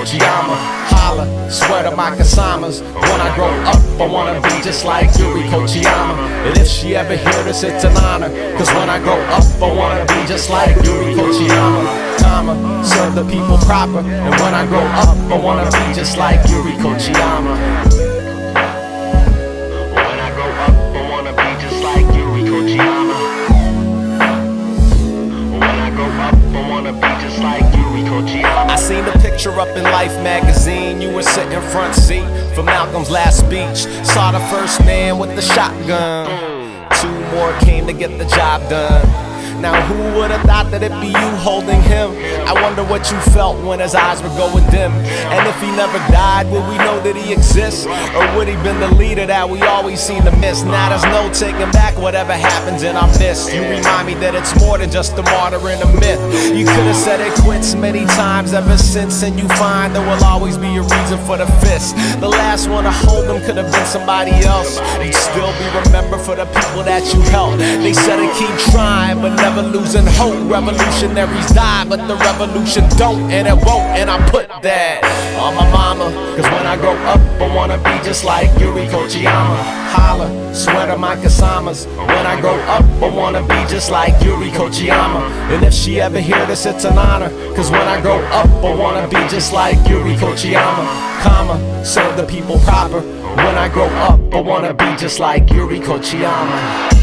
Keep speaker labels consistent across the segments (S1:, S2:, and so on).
S1: Kochiyama. Holla, swear to my Kasamas. When I grow up, I wanna be just like Yuri Kochiyama. And if she ever hear this, it's an honor. Cause when I grow up, I wanna be just like Yuri Kochiyama. Tama, serve the people proper. And when I grow up, I wanna be just like Yuri Kochiyama. When I grow up, I wanna be just like Yuri Kochiyama. When I grow up, I wanna be just like Yuri Kochiyama. I seen the picture up in Life magazine. You were sitting front seat for Malcolm's last speech. Saw the first man with the shotgun. Two more came to get the job done. Now who would've thought that it'd be you holding him? I wonder what you felt when his eyes were going dim. And if he never died, would we know that he exists? Or would he been the leader that we always seem to miss? Now there's no taking back whatever happens in our midst. You remind me that it's more than just a martyr and a myth. You could've said it quits many times ever since, and you find there will always be a reason for the fist. The last one to hold him could've been somebody else. You'd still be remembered for the people that you helped. They said to keep trying, but never losing hope. Revolutionaries die, but the revolution don't, and it won't. And I put that on my mama. Cause when I grow up, I wanna be just like Yuri Kochiyama. Holla, swear to my Kasamas. When I grow up, I wanna be just like Yuri Kochiyama. And if she ever hear this, it's an honor. Cause when I grow up, I wanna be just like Yuri Kochiyama. Comma, serve the people proper. When I grow up, I wanna be just like Yuri Kochiyama.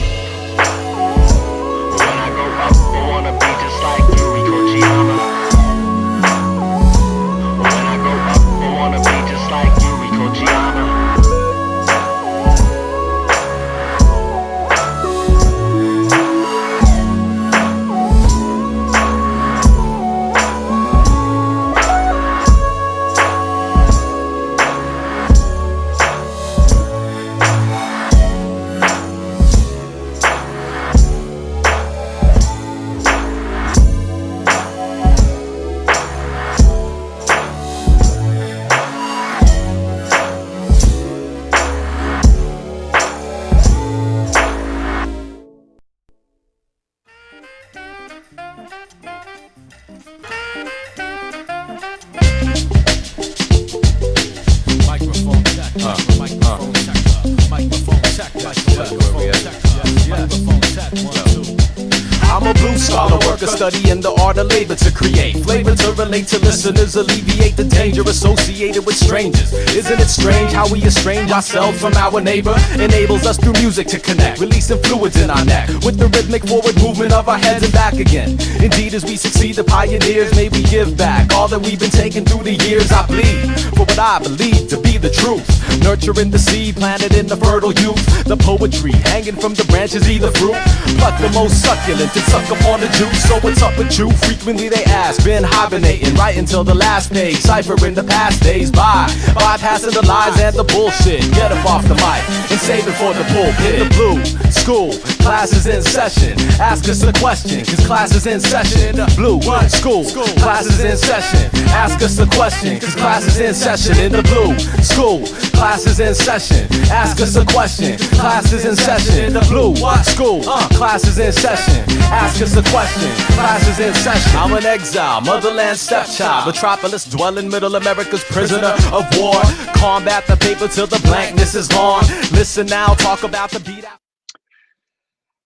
S1: Studying the art of labor to create flavor to relate to listeners, alleviate the danger associated with strangers. Isn't it strange how we estrange ourselves from our neighbor? Enables us through music to connect, releasing fluids in our neck with the rhythmic forward movement of our heads and back again. Indeed, as we succeed, the pioneers, may we give back all that we've been taking through the years. I bleed for what I believe to be the truth, nurturing the seed planted in the fertile youth. The poetry hanging from the branches, either fruit. Pluck the most succulent and suck upon the juice. So what's up with you? Frequently they ask, been hibernating right until the last page, ciphering the past days by, bypassing the lies and the bullshit. Get up off the mic and save it for the pulpit. The blue school, class is in session. Ask us a question, cause class is in session. Blue school, class is in session. Ask us a question, cause class is in session. In the blue school, class is in session. Ask us a question, class is in session. In the blue school, class is in session. Ask us a question, class is in session. I'm an exile, motherland stepchild, metropolis dwelling, middle America's prisoner of war. Combat the paper till the blankness is gone. Listen now, talk about the beat out.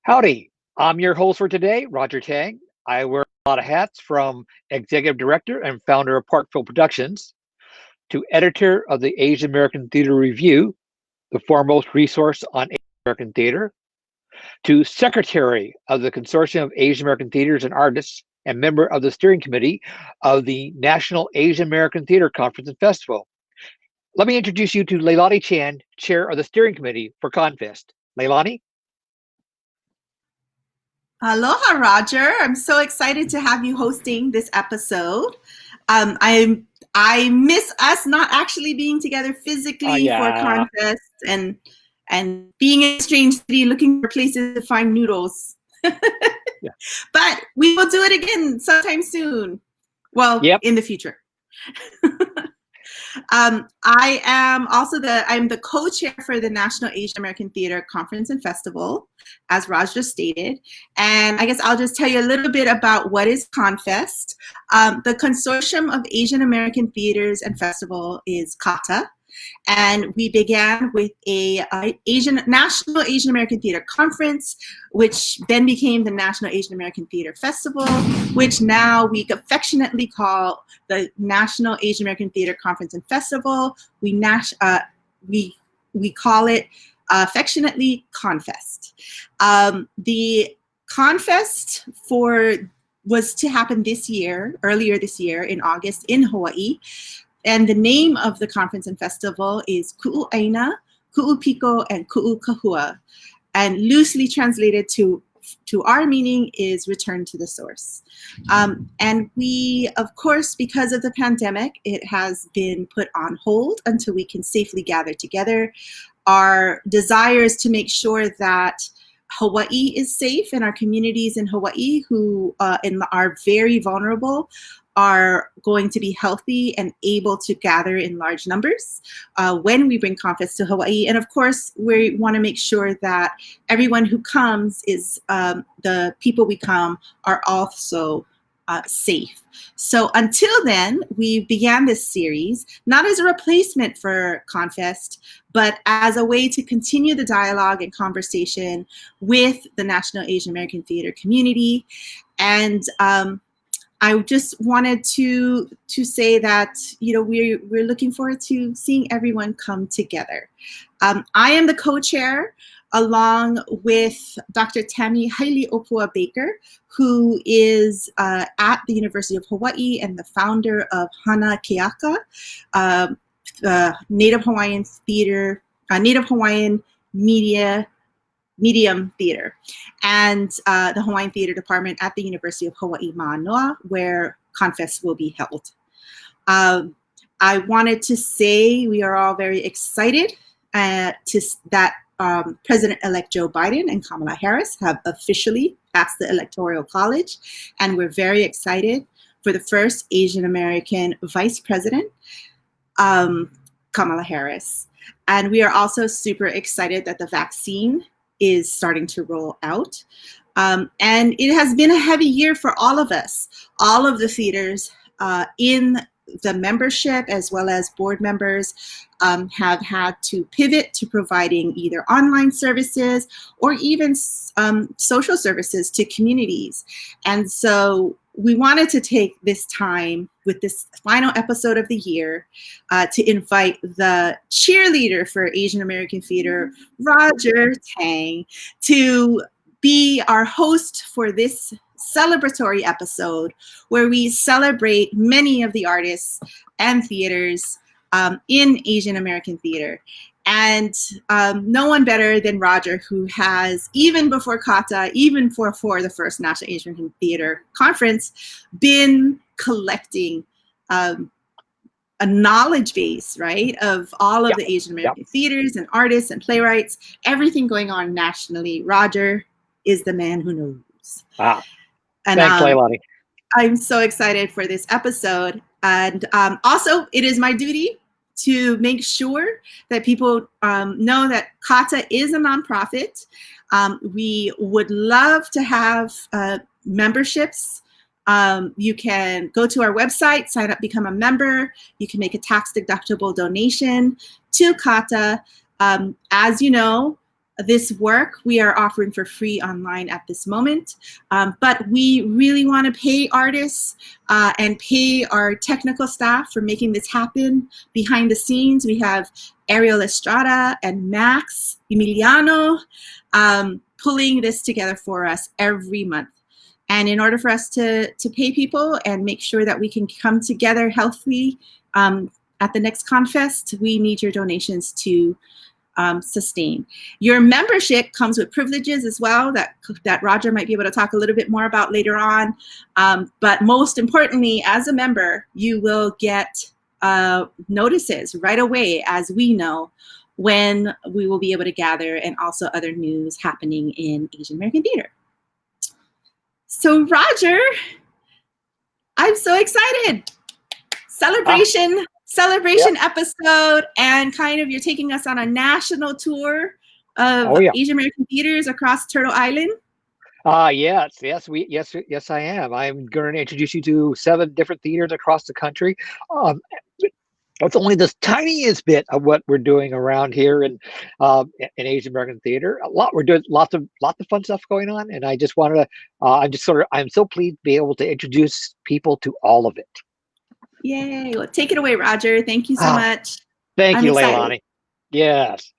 S2: Howdy, I'm your host for today, Roger Tang. I wear a lot of hats, from executive director and founder of Parkville Productions to editor of the Asian American Theater Review, the foremost resource on Asian American theater, to secretary of the Consortium of Asian American Theaters and Artists and member of the steering committee of the National Asian American Theater Conference and Festival. Let me introduce you to Leilani Chan, chair of the steering committee for ConFest. Leilani?
S3: Aloha, Roger. I'm so excited to have you hosting this episode. I miss us not actually being together physically for ConFest and being in a strange city looking for places to find noodles.
S2: Yeah.
S3: But we will do it again sometime soon. Well, in the future. I am also I'm the co-chair for the National Asian American Theater Conference and Festival, as Raj just stated. And I guess I'll just tell you a little bit about what is ConFest. The Consortium of Asian American Theaters and Festival is CAATA. And we began with a National Asian American Theater Conference, which then became the National Asian American Theater Festival, which now we affectionately call the National Asian American Theater Conference and Festival. We call it affectionately ConFest. The ConFest was to happen earlier this year in August in Hawaii. And the name of the conference and festival is Ku'u'aina, Ku'upiko, and Ku'ukahua. And loosely translated to our meaning is return to the source. And we, of course, because of the pandemic, it has been put on hold until we can safely gather together. Our desire is to make sure that Hawaii is safe and our communities in Hawaii who are very vulnerable are going to be healthy and able to gather in large numbers when we bring ConFest to Hawaii. And of course, we want to make sure that everyone who comes the people we come are also safe. So until then, we began this series, not as a replacement for ConFest, but as a way to continue the dialogue and conversation with the National Asian American Theater community. And I just wanted to say that, you know, we're looking forward to seeing everyone come together. I am the co-chair along with Dr. Tammy Haile-Opua Baker, who is at the University of Hawaii and the founder of Hana Keaka, Native Hawaiian theater, Native Hawaiian medium theater, and the Hawaiian Theater Department at the University of Hawaii Manoa, where ConFest will be held. I wanted to say we are all very excited that President-elect Joe Biden and Kamala Harris have officially passed the Electoral College, and we're very excited for the first Asian American Vice President, Kamala Harris. And we are also super excited that the vaccine is starting to roll out. And it has been a heavy year for all of us. All of the theaters in the membership as well as board members have had to pivot to providing either online services or even social services to communities. And so we wanted to take this time with this final episode of the year to invite the cheerleader for Asian American Theater, Roger Tang, to be our host for this celebratory episode where we celebrate many of the artists and theaters in Asian American theater. And no one better than Roger, who has, even before CAATA, even before the first National Asian American Theater Conference, been collecting a knowledge base, right, of all of the Asian American theaters and artists and playwrights, everything going on nationally. Roger is the man who knows.
S2: Wow.
S3: And,
S2: thanks, Leilani.
S3: I'm so excited for this episode. And also, it is my duty to make sure that people know that CAATA is a nonprofit. We would love to have memberships. You can go to our website, sign up, become a member. You can make a tax-deductible donation to CAATA. As you know, this work we are offering for free online at this moment, but we really want to pay artists and pay our technical staff for making this happen. Behind the scenes, we have Ariel Estrada and Max Emiliano pulling this together for us every month. And in order for us to pay people and make sure that we can come together healthily at the next ConFest, we need your donations to sustain. Your membership comes with privileges as well that Roger might be able to talk a little bit more about later on. But most importantly, as a member, you will get notices right away, as we know, when we will be able to gather, and also other news happening in Asian American theater. So Roger, I'm so excited. Celebration celebration episode, and kind of you're taking us on a national tour of Asian American theaters across Turtle Island.
S2: Yes, I am. I'm going to introduce you to 7 different theaters across the country. It's only the tiniest bit of what we're doing around here in Asian American theater. We're doing lots of fun stuff going on, and I just wanted to. I'm so pleased to be able to introduce people to all of it.
S3: Yay! Well, take it away, Roger. Thank you so much.
S2: Thank you, Leilani. Yes.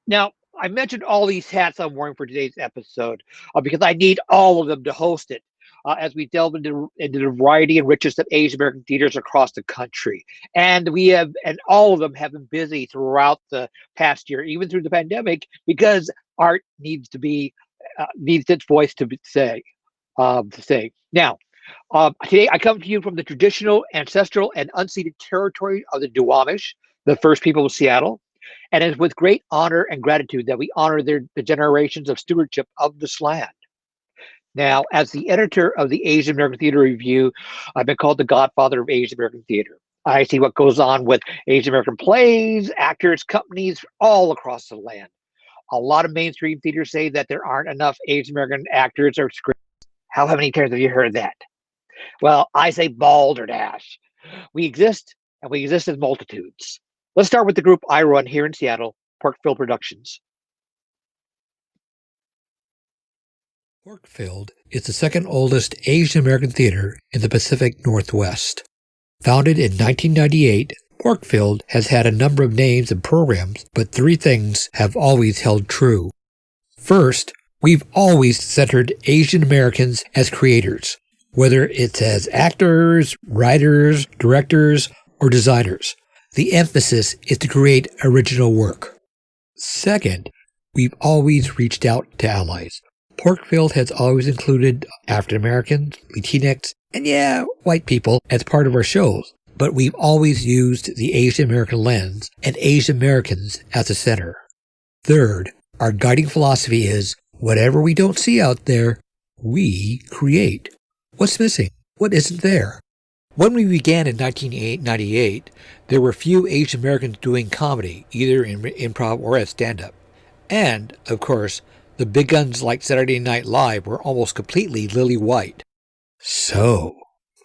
S2: Now, I mentioned all these hats I'm wearing for today's episode because I need all of them to host it as we delve into the variety and richness of Asian American theaters across the country. And all of them have been busy throughout the past year, even through the pandemic, because art needs its voice to say. Now, today I come to you from the traditional, ancestral, and unceded territory of the Duwamish, the first people of Seattle. And it's with great honor and gratitude that we honor the generations of stewardship of this land. Now, as the editor of the Asian American Theater Review, I've been called the godfather of Asian American theater. I see what goes on with Asian American plays, actors, companies all across the land. A lot of mainstream theaters say that there aren't enough Asian American actors or scripts. How many times have you heard that? Well, I say balderdash. We exist, and we exist as multitudes. Let's start with the group I run here in Seattle, Porkfield Productions.
S4: Porkfield is the second oldest Asian American theater in the Pacific Northwest. Founded in 1998, Porkfield has had a number of names and programs, but 3 things have always held true. First, we've always centered Asian Americans as creators, whether it's as actors, writers, directors, or designers. The emphasis is to create original work. Second, we've always reached out to allies. Porkfield has always included African Americans, Latinx, and white people as part of our shows, but we've always used the Asian American lens and Asian Americans as the center. Third, our guiding philosophy is whatever we don't see out there, we create. What's missing? What isn't there? When we began in 1998, there were few Asian Americans doing comedy, either in improv or as stand-up. And, of course, the big guns like Saturday Night Live were almost completely lily white. So,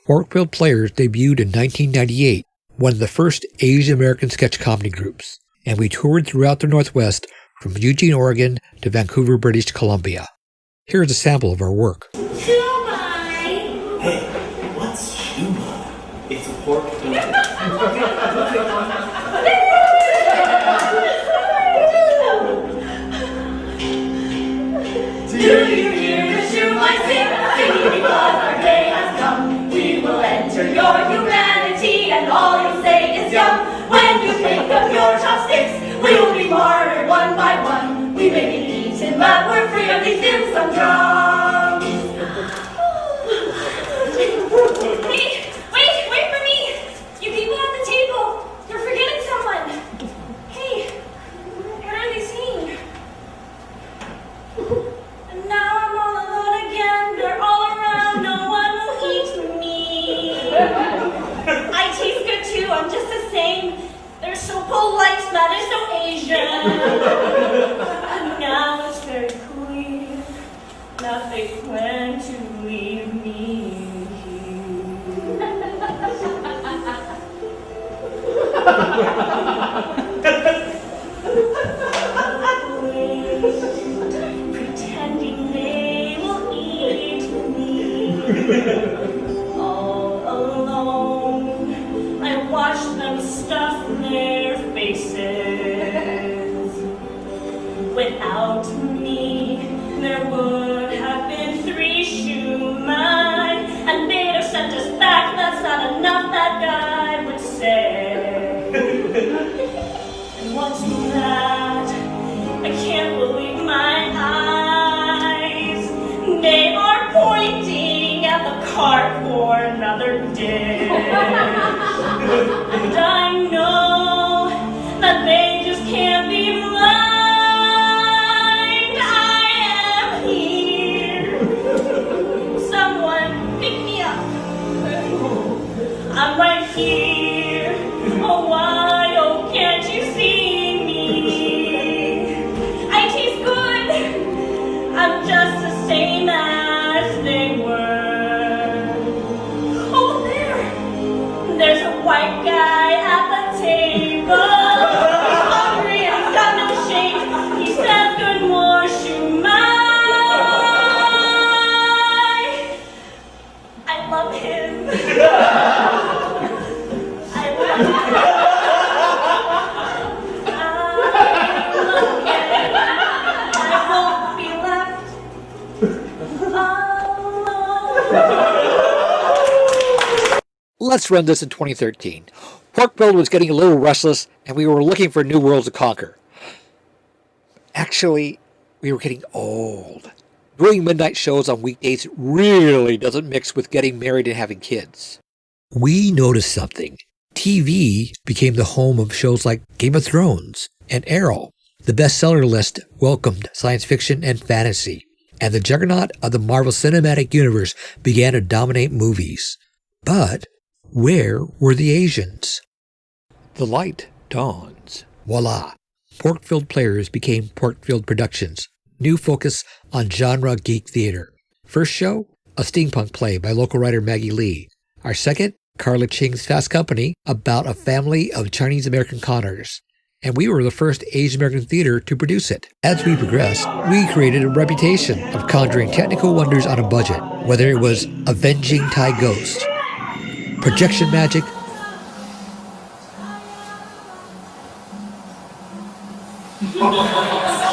S4: Porkfield Players debuted in 1998, one of the first Asian American sketch comedy groups, and we toured throughout the Northwest from Eugene, Oregon to Vancouver, British Columbia. Here's a sample of our work.
S5: Hey, what's shumai? It's a pork fillet.
S6: Do you hear the shumai sing? Singing because our day has come. We will enter your humanity and all you'll say is yum. When you pick up your chopsticks, we will be martyred one by one. We may be eaten, but we're free of these dim sum drums. Wait for me! You people at the table, you're forgetting someone. Hey, what are they saying? And now I'm all alone again. They're all around. No one will eat me. I taste good too. I'm just the same. They're so polite. That is so Asian. And now it's very clear that they plan to leave me. Pretending they will eat me. All alone, I watch them stuff their faces. Without me, there would have been 3 shumai, and they'd have sent us back. That's not enough, that guy would say. And what's that? I can't believe my eyes. They are pointing at the cart for another dish. And I know that they just can't be blind. I am here. Someone pick me up. I'm right here. Oh,
S4: Let's run this in 2013. Porkville was getting a little restless, and we were looking for new worlds to conquer. Actually, we were getting old. Doing midnight shows on weekdays really doesn't mix with getting married and having kids. We noticed something. TV became the home of shows like Game of Thrones and Arrow. The bestseller list welcomed science fiction and fantasy, and the juggernaut of the Marvel Cinematic Universe began to dominate movies. But where were the Asians? The light dawns. Voila! Porkfield Players became Porkfield Productions. New focus on genre geek theater. First show, a steampunk play by local writer Maggie Lee. Our second, Carla Ching's Fast Company, about a family of Chinese-American conners. And we were the first Asian-American theater to produce it. As we progressed, we created a reputation of conjuring technical wonders on a budget, whether it was avenging Thai ghosts, projection magic,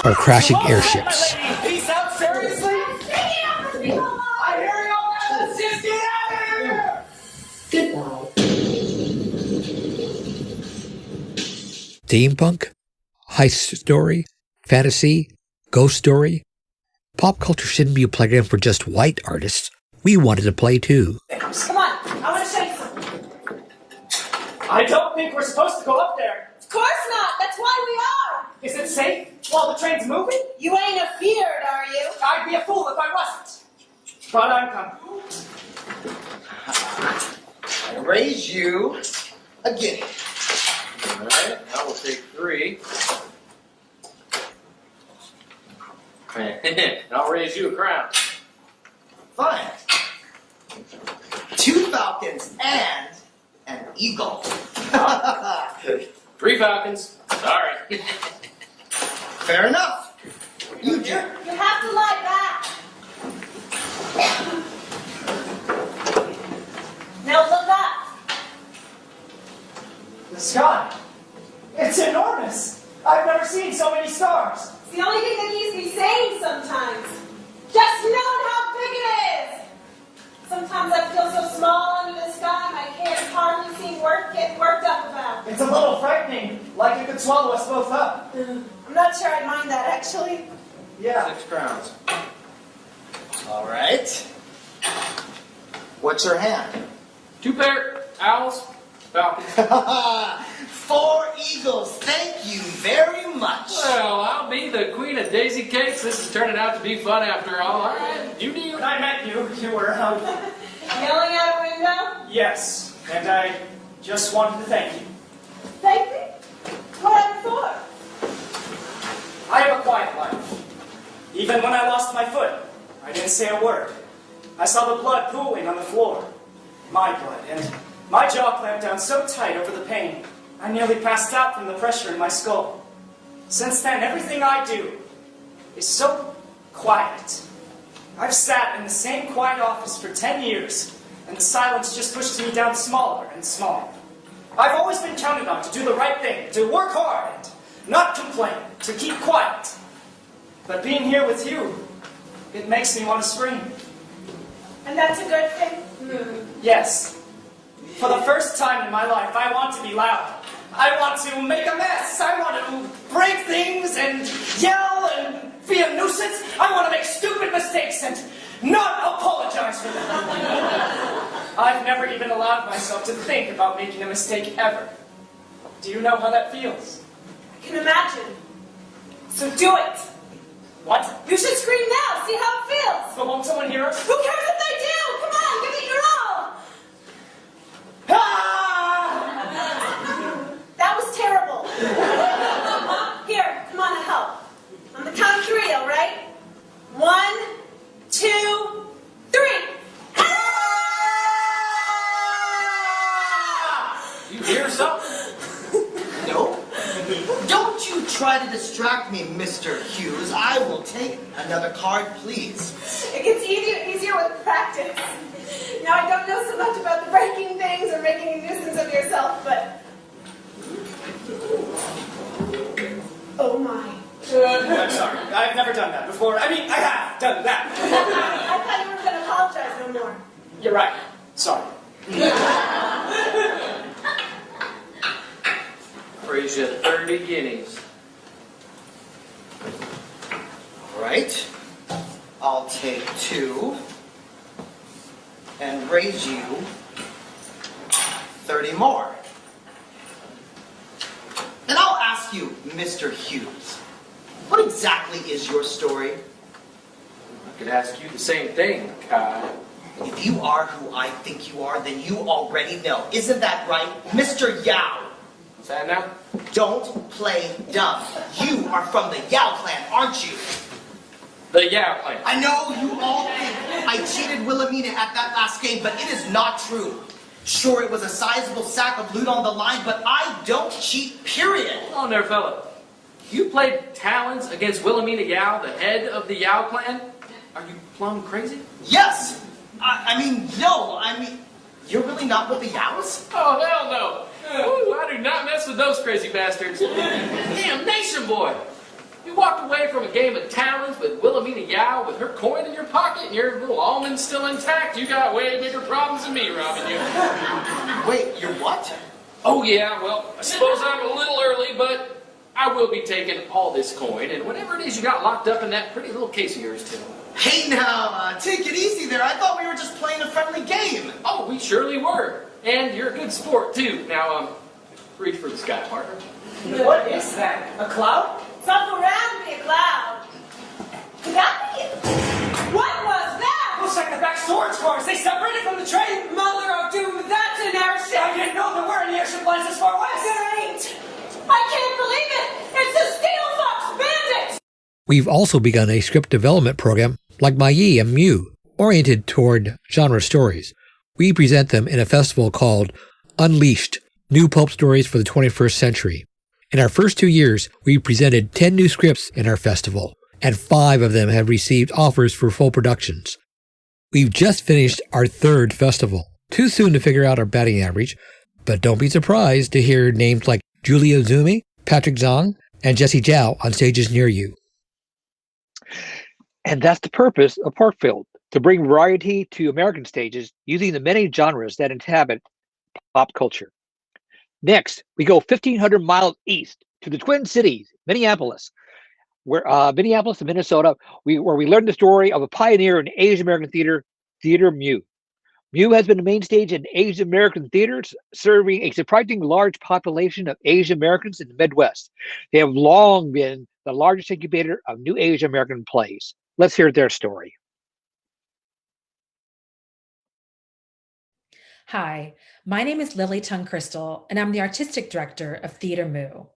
S4: or crashing airships.
S5: Peace out, seriously? I hear you all now. Let's just get out of here!
S7: Goodbye.
S4: Steampunk, heist story, fantasy, ghost story. Pop culture shouldn't be a playground for just white artists. We wanted to play too.
S6: Come on, I want to show you something.
S5: I don't think we're supposed to go up there.
S6: Of course not. That's why we are.
S5: Is it safe while the train's moving?
S6: You ain't afeared, are you?
S5: I'd be a fool if I wasn't. But I'm coming.
S8: I raise you a guinea. All right, I will take 3. And I'll raise you a crown. Fine. 2 falcons and an eagle.
S5: 3 falcons. Sorry.
S8: Fair enough. You do.
S6: You have to lie back. Now look up.
S5: The sky. It's enormous. I've never seen so many stars.
S6: It's the only thing that keeps me sane sometimes. Just knowing how big it is. Sometimes I feel so small under the sky, my cares hardly seem worth getting worked up about.
S5: It's a little frightening, like it could swallow us both up.
S6: I'm not sure I'd mind that, actually.
S5: Yeah.
S8: 6 crowns. All right. What's your hand?
S5: 2 pair, owls, falcons.
S8: 4 eagles. Thank you very much.
S9: Well, I'll be the queen of daisy cakes. This is turning out to be fun after all. All right, you deal.
S5: When I met you, you were
S6: Yelling out a window?
S5: Yes, and I just wanted to thank you.
S6: Thank me? What for?
S5: I have a quiet life. Even when I lost my foot, I didn't say a word. I saw the blood pooling on the floor. My blood, and my jaw clamped down so tight over the pain, I nearly passed out from the pressure in my skull. Since then, everything I do is so quiet. I've sat in the same quiet office for 10 years, and the silence just pushes me down smaller and smaller. I've always been counted on to do the right thing, to work hard, and not complain, to keep quiet. But being here with you, it makes me want to scream.
S6: And that's a good thing?
S5: Yes. For the first time in my life, I want to be loud. I want to make a mess. I want to break things and yell and be a nuisance. I want to make stupid mistakes and not apologize for them. I've never even allowed myself to think about making a mistake ever. Do you know how that feels?
S6: I can imagine. So do it.
S5: What?
S6: You should scream now. See how it feels.
S5: But won't someone hear us?
S6: Who cares if they do? Come on, give it your all.
S5: Ah!
S6: That was terrible. Here, come on and help. On the count of 3, all right? 1, 2, 3.
S9: You hear something?
S8: Nope. Don't you try to distract me, Mr. Hughes. I will take another card, please.
S6: It gets easier with practice. Now, I don't know so much about the breaking things or making a nuisance of yourself, but
S5: I'm sorry. I've never done that before. I mean, I have done that before.
S6: I thought you were going to apologize no more.
S5: You're right. Sorry.
S9: Raise you 30 guineas.
S8: All right. I'll take 2 and raise you 30 more. And I'll ask you, Mr. Hughes, what exactly is your story?
S9: I could ask you the same thing, Kai.
S8: If you are who I think you are, then you already know. Isn't that right, Mr. Yao?
S9: What's that now?
S8: Don't play dumb. You are from the Yao clan, aren't you?
S9: The Yao clan.
S8: I know you all think I cheated Wilhelmina at that last game, but it is not true. Sure, it was a sizable sack of loot on the line, but I don't cheat, period.
S9: Oh, there, fella. You played talons against Wilhelmina Yao, the head of the Yao clan? Are you plumb crazy?
S8: Yes! I mean, you're really not with the Yaos?
S9: Oh, hell no. Ooh, I do not mess with those crazy bastards. Damn nation, boy. You walked away from a game of talons with Wilhelmina Yao with her coin in your pocket and your little almond still intact. You got way bigger problems than me robbing you.
S8: Wait, you're what?
S9: Oh, yeah, well, I suppose I'm a little early, but I will be taking all this coin and whatever it is you got locked up in that pretty little case of yours, too.
S8: Hey now, take it easy there. I thought we were just playing a friendly game.
S9: Oh, we surely were. And you're a good sport, too. Now, reach for the sky, partner.
S5: What is that? A cloud?
S6: It's off around to be a cloud. Could that be it? What was that?
S5: Looks like the back storage cars. They separated from the train.
S6: Mother of doom, that's an airship.
S5: I didn't know there were any airship lines this far west.
S6: There ain't. I can't believe it. It's the Steel Fox Bandits.
S4: We've also begun a script development program like Maggie and Mew, oriented toward genre stories. We present them in a festival called Unleashed, New Pulp Stories for the 21st Century. In our first 2 years, we presented 10 new scripts in our festival, and 5 of them have received offers for full productions. We've just finished our 3rd festival. Too soon to figure out our batting average, but don't be surprised to hear names like Julia Zumi, Patrick Zhang, and Jesse Zhao on stages near you.
S2: And that's the purpose of Parkfield, to bring variety to American stages using the many genres that inhabit pop culture. Next, we go 1,500 miles east to the Twin Cities, Minneapolis, where Minneapolis and Minnesota, where we learn the story of a pioneer in Asian American theater, Theater Mew. Mew has been the main stage in Asian American theaters, serving a surprisingly large population of Asian Americans in the Midwest. They have long been the largest incubator of new Asian American plays. Let's hear their story.
S7: Hi, my name is Lily Tung Crystal, and I'm the artistic director of Theater Mew.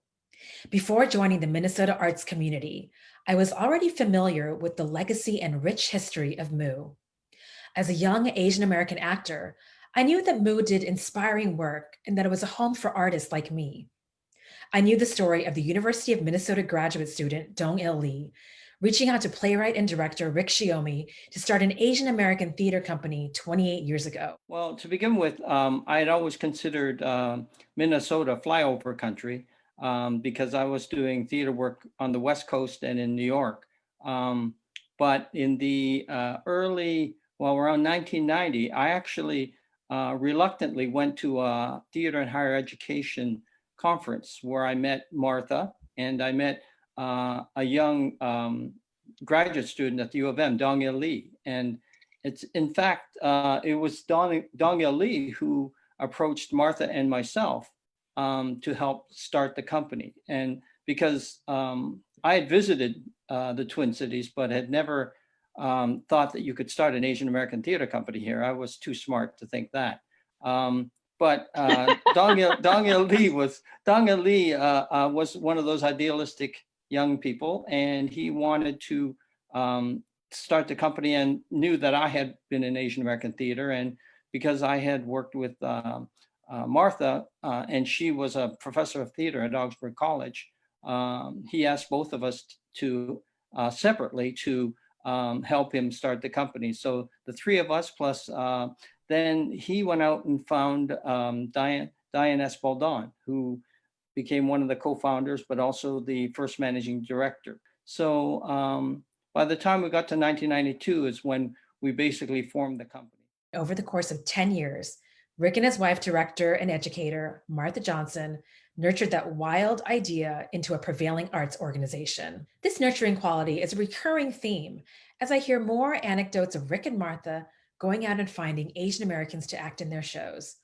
S7: Before joining the Minnesota arts community, I was already familiar with the legacy and rich history of Mew. As a young Asian American actor, I knew that Mew did inspiring work and that it was a home for artists like me. I knew the story of the University of Minnesota graduate student Dong-il Lee, reaching out to playwright and director Rick Shiomi to start an Asian American theater company 28 years ago.
S10: Well, to begin with, I had always considered Minnesota flyover country because I was doing theater work on the West Coast and in New York. But in the around 1990, I actually reluctantly went to a theater and higher education conference where I met Martha and I met a young graduate student at the U of M, Dong-il Lee. And it's, in fact, it was Dong-il Lee who approached Martha and myself to help start the company. And because I had visited the Twin Cities, but had never thought that you could start an Asian American theater company here. I was too smart to think that. But Dong-il Lee was one of those idealistic young people, and he wanted to start the company and knew that I had been in Asian American theater. And because I had worked with Martha and she was a professor of theater at Augsburg College, he asked both of us to separately to help him start the company. So the 3 of us plus then he went out and found Diane Espaldon, who became one of the co-founders, but also the first managing director. So by the time we got to 1992 is when we basically formed the company.
S7: Over the course of 10 years, Rick and his wife, director and educator, Martha Johnson, nurtured that wild idea into a prevailing arts organization. This nurturing quality is a recurring theme as I hear more anecdotes of Rick and Martha going out and finding Asian Americans to act in their shows.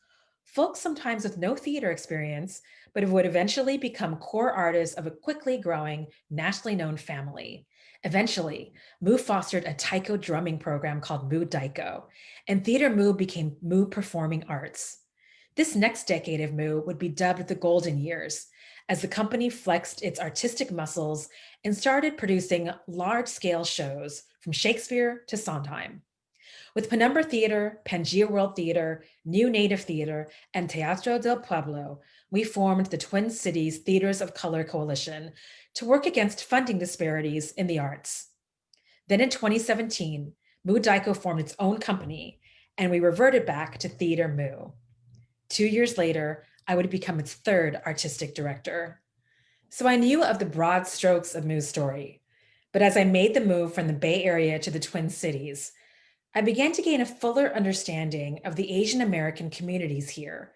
S7: Folks sometimes with no theater experience, but who would eventually become core artists of a quickly growing, nationally known family. Eventually, Mu fostered a taiko drumming program called Mu Daiko, and Theater Mu became Mu Performing Arts. This next decade of Mu would be dubbed the golden years, as the company flexed its artistic muscles and started producing large-scale shows from Shakespeare to Sondheim. With Penumbra Theater, Pangea World Theater, New Native Theater, and Teatro del Pueblo, we formed the Twin Cities Theaters of Color Coalition to work against funding disparities in the arts. Then in 2017, Mu Daiko formed its own company, and we reverted back to Theater Mu. 2 years later, I would become its third artistic director. So I knew of the broad strokes of Mu's story, but as I made the move from the Bay Area to the Twin Cities, I began to gain a fuller understanding of the Asian American communities here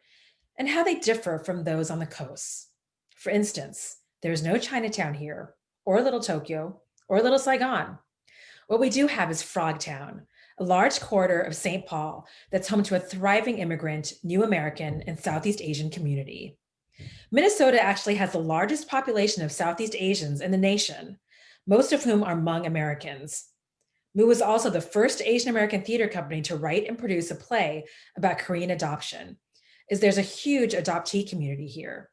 S7: and how they differ from those on the coast. For instance, there is no Chinatown here, or Little Tokyo, or Little Saigon. What we do have is Frogtown, a large quarter of St. Paul that's home to a thriving immigrant, New American, and Southeast Asian community. Minnesota actually has the largest population of Southeast Asians in the nation, most of whom are Hmong Americans. Mu was also the first Asian American theater company to write and produce a play about Korean adoption, as there's a huge adoptee community here.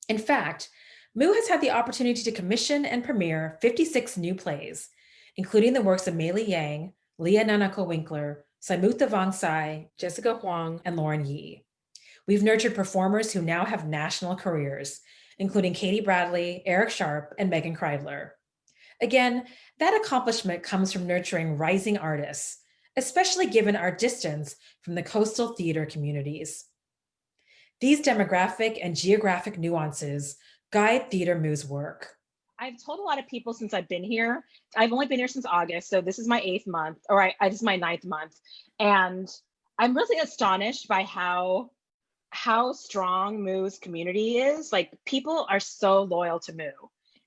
S7: In fact, Mu has had the opportunity to commission and premiere 56 new plays, including the works of Mei Li Yang, Leah Nanako Winkler, Saimutha Vangsai, Jessica Huang, and Lauren Yee. We've nurtured performers who now have national careers, including Katie Bradley, Eric Sharp, and Megan Kreidler. Again, that accomplishment comes from nurturing rising artists, especially given our distance from the coastal theater communities. These demographic and geographic nuances guide Theater Mu's work.
S11: I've told a lot of people since I've been here. I've only been here since August, so this is my 8th month, or this is my 9th month. And I'm really astonished by how strong Mu's community is. Like, people are so loyal to Mu.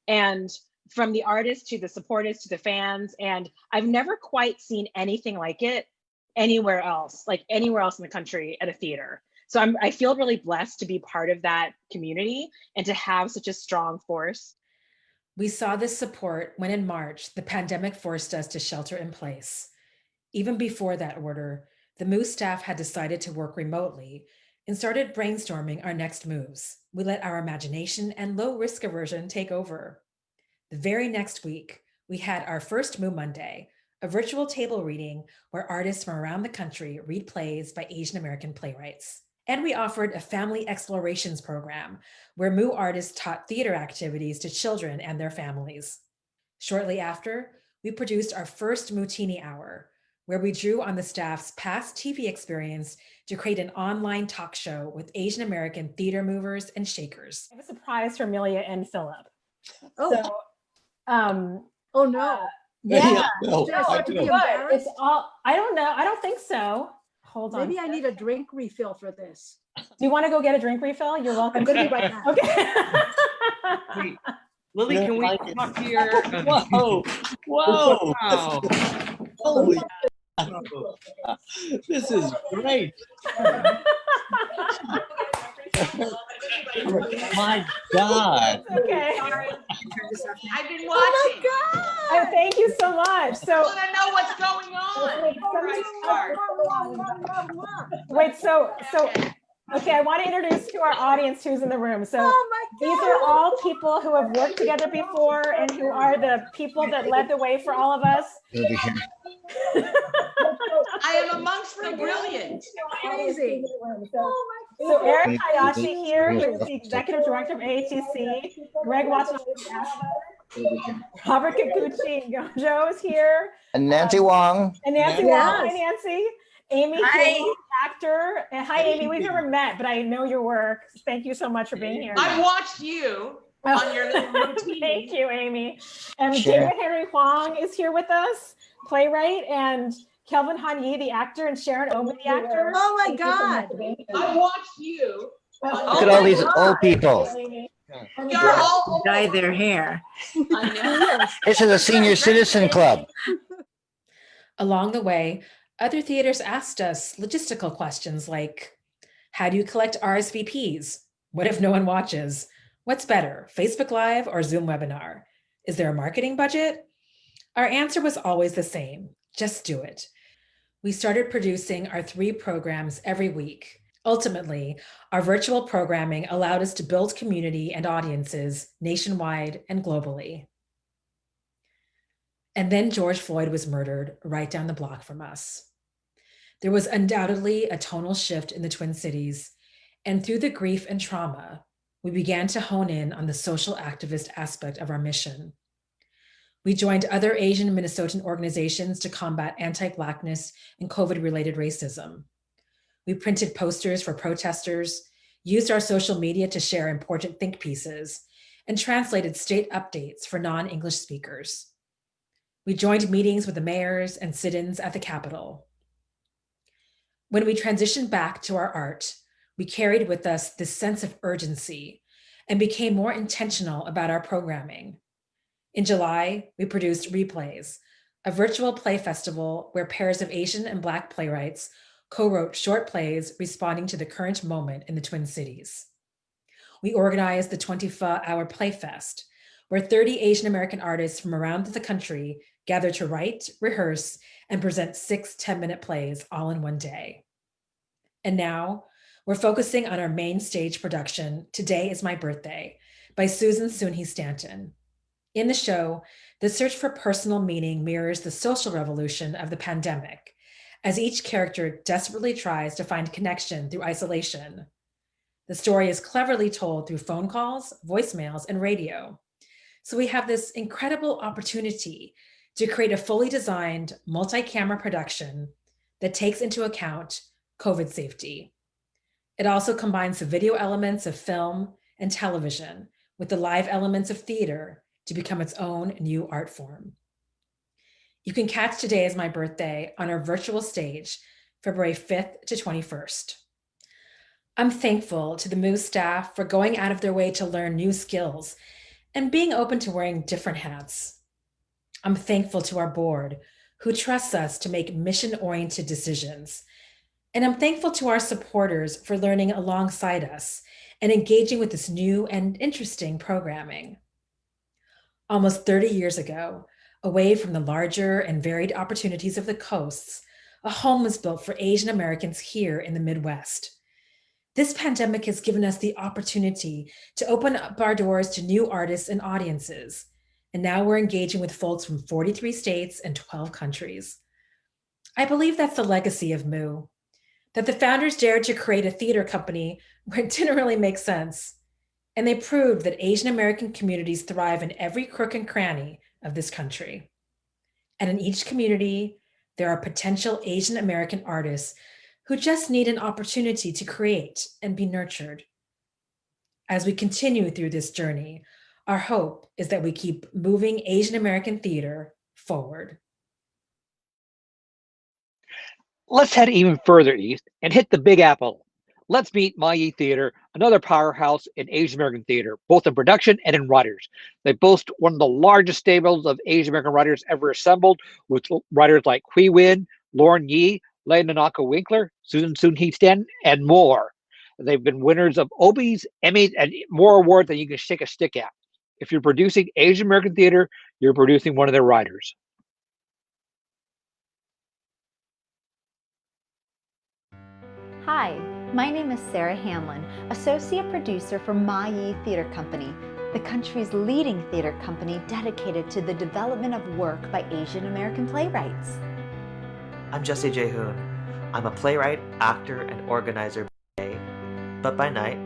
S11: And from the artists to the supporters to the fans, and I've never quite seen anything like it anywhere else in the country at a theater. So I feel really blessed to be part of that community and to have such a strong force.
S7: We saw this support when in March, the pandemic forced us to shelter in place. Even before that order, the Mu staff had decided to work remotely and started brainstorming our next moves. We let our imagination and low risk aversion take over. The very next week, we had our first Mu Monday, a virtual table reading where artists from around the country read plays by Asian American playwrights. And we offered a family explorations program where Mu artists taught theater activities to children and their families. Shortly after, we produced our first Mutini Hour, where we drew on the staff's past TV experience to create an online talk show with Asian American theater movers and shakers.
S11: I have a surprise for Amelia and Philip.
S12: Oh,
S11: so,
S12: oh no.
S11: Yeah.
S12: No, I
S11: do. It's all, I don't know. I don't think so. Hold on.
S12: Maybe I need a drink refill for this.
S11: Do you want to go get a drink refill? You're welcome.
S12: I'm going to be right back.
S11: Okay.
S13: Wait, Lily, can we talk here?
S14: Whoa! Whoa!
S13: Wow.
S14: Holy! This is great. My God.
S11: Okay.
S15: I've been watching.
S11: Oh my God. Thank you so much. So
S15: I want to know what's going on before I start.
S11: Wait, so okay, I want to introduce to our audience who's in the room. So these are all people who have worked together before and who are the people that led the way for all of us.
S15: I am amongst the brilliant.
S12: Crazy.
S11: So Eric Hayashi here, who is the executive director of AATC. Greg Watson, Robert Kikuchi Gojo is here.
S16: And Nancy Wong.
S11: And Nancy Wong. Hi, Nancy. Amy, actor. And hi, Amy. We've never met, but I know your work. Thank you so much for being here.
S15: I watched you. on your little routine.
S11: Thank you, Amy. And
S14: Sure.
S11: David Henry Huang is here with us, playwright, and Kelvin Han Yi, the actor, and Sharon Oman, the actor.
S12: Oh my
S11: Thank you for
S12: God.
S11: motivating
S15: I
S11: me.
S15: watched you.
S14: Look
S15: Oh
S14: at all
S15: my
S14: these
S15: God.
S14: old people.
S15: You're all old.
S12: Dye their hair.
S15: I know.
S14: This is a senior citizen club.
S7: Along the way, other theaters asked us logistical questions like, how do you collect RSVPs? What if no one watches? What's better, Facebook Live or Zoom webinar? Is there a marketing budget? Our answer was always the same, just do it. We started producing our 3 programs every week. Ultimately, our virtual programming allowed us to build community and audiences nationwide and globally. And then George Floyd was murdered right down the block from us. There was undoubtedly a tonal shift in the Twin Cities, and through the grief and trauma, we began to hone in on the social activist aspect of our mission. We joined other Asian Minnesotan organizations to combat anti-Blackness and COVID-related racism. We printed posters for protesters, used our social media to share important think pieces, and translated state updates for non-English speakers. We joined meetings with the mayors and sit-ins at the Capitol. When we transitioned back to our art, we carried with us this sense of urgency and became more intentional about our programming. In July, we produced Replays, a virtual play festival where pairs of Asian and Black playwrights co-wrote short plays responding to the current moment in the Twin Cities. We organized the 24-hour Play Fest, where 30 Asian American artists from around the country gather to write, rehearse, and present 6 10-minute plays all in one day. And now, we're focusing on our main stage production, Today is My Birthday, by Susan Soonhee Stanton. In the show, the search for personal meaning mirrors the social revolution of the pandemic, as each character desperately tries to find connection through isolation. The story is cleverly told through phone calls, voicemails, and radio. So we have this incredible opportunity to create a fully designed multi-camera production that takes into account COVID safety. It also combines the video elements of film and television with the live elements of theater to become its own new art form. You can catch Today is My Birthday on our virtual stage, February 5th to 21st. I'm thankful to the MOO staff for going out of their way to learn new skills and being open to wearing different hats. I'm thankful to our board, who trusts us to make mission-oriented decisions. And I'm thankful to our supporters for learning alongside us and engaging with this new and interesting programming. Almost 30 years ago, away from the larger and varied opportunities of the coasts, a home was built for Asian Americans here in the Midwest. This pandemic has given us the opportunity to open up our doors to new artists and audiences. And now we're engaging with folks from 43 states and 12 countries. I believe that's the legacy of MOO, that the founders dared to create a theater company where it didn't really make sense. And they proved that Asian American communities thrive in every crook and cranny of this country. And in each community, there are potential Asian American artists who just need an opportunity to create and be nurtured. As we continue through this journey, our hope is that we keep moving Asian American theater forward.
S2: Let's head even further east and hit the Big Apple. Let's meet Myriad Theater, another powerhouse in Asian American theater, both in production and in writers. They boast one of the largest stables of Asian American writers ever assembled, with writers like Hui Win, Lauren Yi, Leigh Nanaka Winkler, Susan Soonhee Stanton, and more. They've been winners of Obies, Emmys, and more awards than you can shake a stick at. If you're producing Asian American theater, you're producing one of their writers.
S16: Hi, my name is Sarah Hanlon, Associate Producer for Myriad Theater Company, the country's leading theater company dedicated to the development of work by Asian American playwrights.
S17: I'm Jesse J. Hoon. I'm a playwright, actor, and organizer by day, but by night,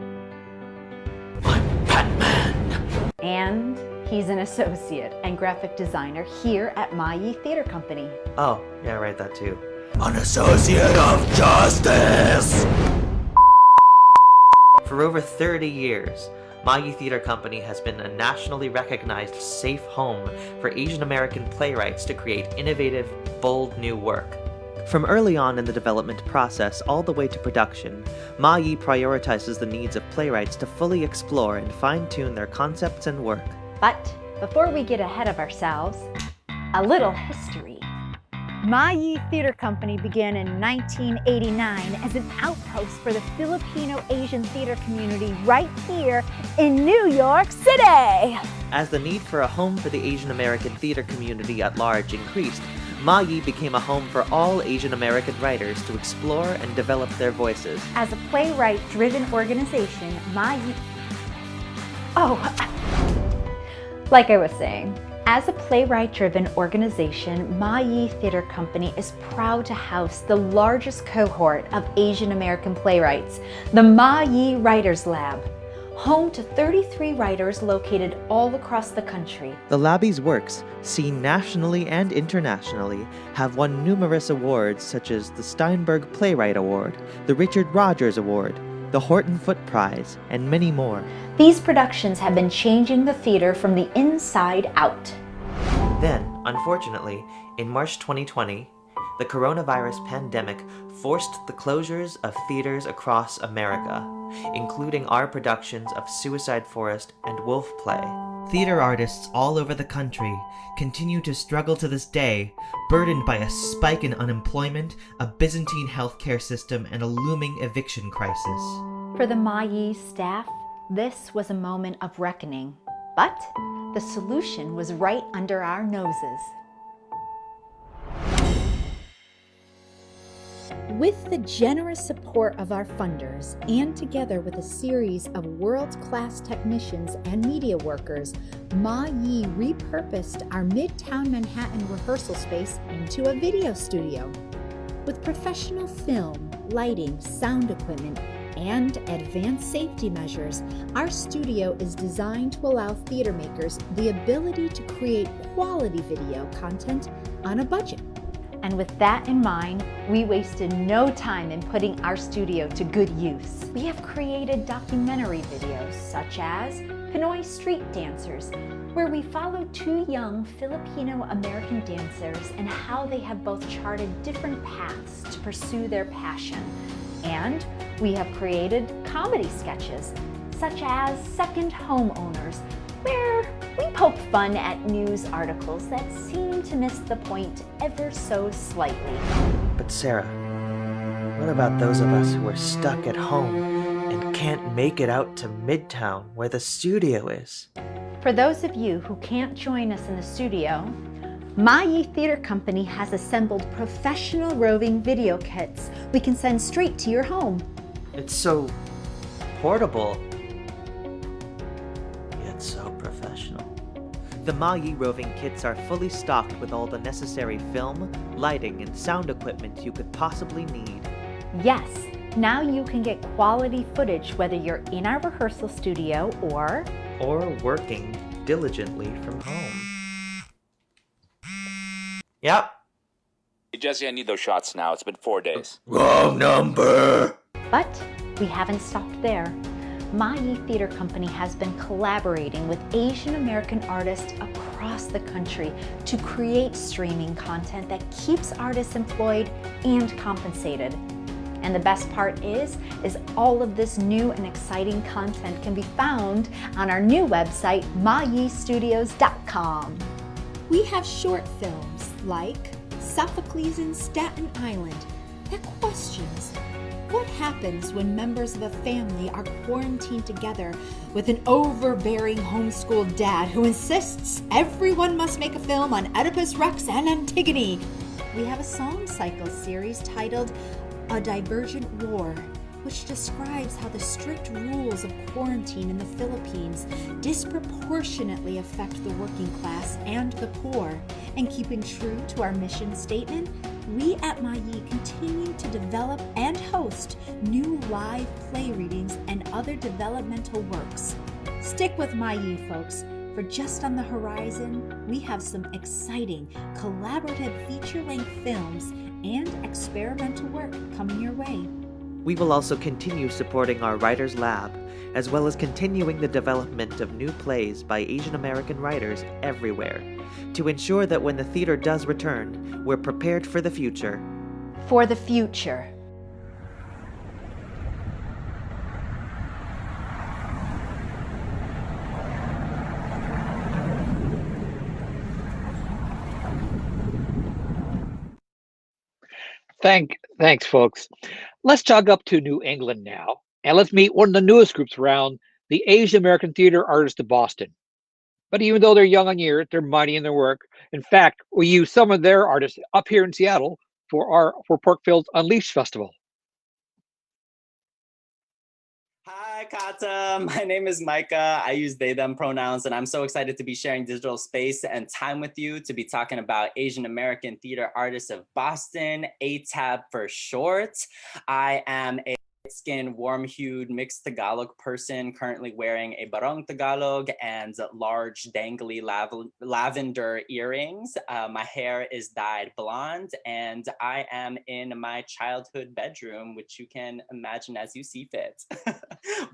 S17: I'm Batman!
S16: And he's an associate and graphic designer here at Myriad Theater Company.
S17: Oh, yeah, I write that too.
S1: An associate of justice!
S17: For over 30 years, Maggie Theater Company has been a nationally recognized safe home for Asian American playwrights to create innovative, bold new work. From early on in the development process all the way to production, Maggie prioritizes the needs of playwrights to fully explore and fine-tune their concepts and work.
S16: But before we get ahead of ourselves, a little history. Maggie Theater Company began in 1989 as an outpost for the Filipino-Asian theater community right here in New York City.
S17: As the need for a home for the Asian American theater community at large increased, Maggie became a home for all Asian American writers to explore and develop their voices.
S16: As a playwright-driven organization, Maggie... Like I was saying, as a playwright-driven organization, Maggie Theater Company is proud to house the largest cohort of Asian American playwrights, the Maggie Writers Lab, home to 33 writers located all across the country.
S17: The Labby's works, seen nationally and internationally, have won numerous awards such as the Steinberg Playwright Award, the Richard Rogers Award, the Horton Foote Prize, and many more.
S16: These productions have been changing the theater from the inside out.
S17: Then, unfortunately, in March 2020, the coronavirus pandemic forced the closures of theaters across America, including our productions of Suicide Forest and Wolf Play. Theater artists all over the country continue to struggle to this day, burdened by a spike in unemployment, a Byzantine healthcare system, and a looming eviction crisis.
S16: For the Maggie staff, this was a moment of reckoning, but the solution was right under our noses. With the generous support of our funders, and together with a series of world-class technicians and media workers, Maggie repurposed our Midtown Manhattan rehearsal space into a video studio. With professional film, lighting, sound equipment, and advanced safety measures, our studio is designed to allow theater makers the ability to create quality video content on a budget. And with that in mind, we wasted no time in putting our studio to good use. We have created documentary videos such as Pinoy Street Dancers, where we follow two young Filipino-American dancers and how they have both charted different paths to pursue their passion. And we have created comedy sketches, such as Second Homeowners, where we poke fun at news articles that seem to miss the point ever so slightly.
S17: But Sarah, what about those of us who are stuck at home and can't make it out to Midtown where the studio is?
S16: For those of you who can't join us in the studio, Maggie Theater Company has assembled professional roving video kits we can send straight to your home.
S17: It's so portable, yet so professional. The Maggie roving kits are fully stocked with all the necessary film, lighting, and sound equipment you could possibly need.
S16: Yes, now you can get quality footage whether you're in our rehearsal studio or
S17: working diligently from home. Yep.
S18: Hey, Jesse, I need those shots now. It's been 4 days.
S17: Wrong number!
S16: But we haven't stopped there. Maggie Theater Company has been collaborating with Asian American artists across the country to create streaming content that keeps artists employed and compensated. And the best part is all of this new and exciting content can be found on our new website, maggiestudios.com. We have short films like Sophocles in Staten Island that questions what happens when members of a family are quarantined together with an overbearing homeschooled dad who insists everyone must make a film on Oedipus Rex and Antigone. We have a song cycle series titled A Divergent War, which describes how the strict rules of quarantine in the Philippines disproportionately affect the working class and the poor. And keeping true to our mission statement, we at Maggie continue to develop and host new live play readings and other developmental works. Stick with Maggie, folks, for just on the horizon, we have some exciting collaborative feature-length films and experimental work coming your way.
S17: We will also continue supporting our Writers Lab, as well as continuing the development of new plays by Asian American writers everywhere, to ensure that when the theater does return, we're prepared for the future.
S16: For the future.
S2: Thanks, folks. Let's jog up to New England now, and let's meet one of the newest groups around, the Asian American Theater Artists of Boston. But even though they're young on years, they're mighty in their work. In fact, we use some of their artists up here in Seattle for Porkfield's Unleashed Festival.
S19: Hi, CAATA. My name is Micah. I use they, them pronouns, and I'm so excited to be sharing digital space and time with you to be talking about Asian American Theater Artists of Boston, ATAB for short. I am a skin, warm-hued, mixed Tagalog person currently wearing a barong Tagalog and large dangly lavender earrings. My hair is dyed blonde, and I am in my childhood bedroom, which you can imagine as you see fit.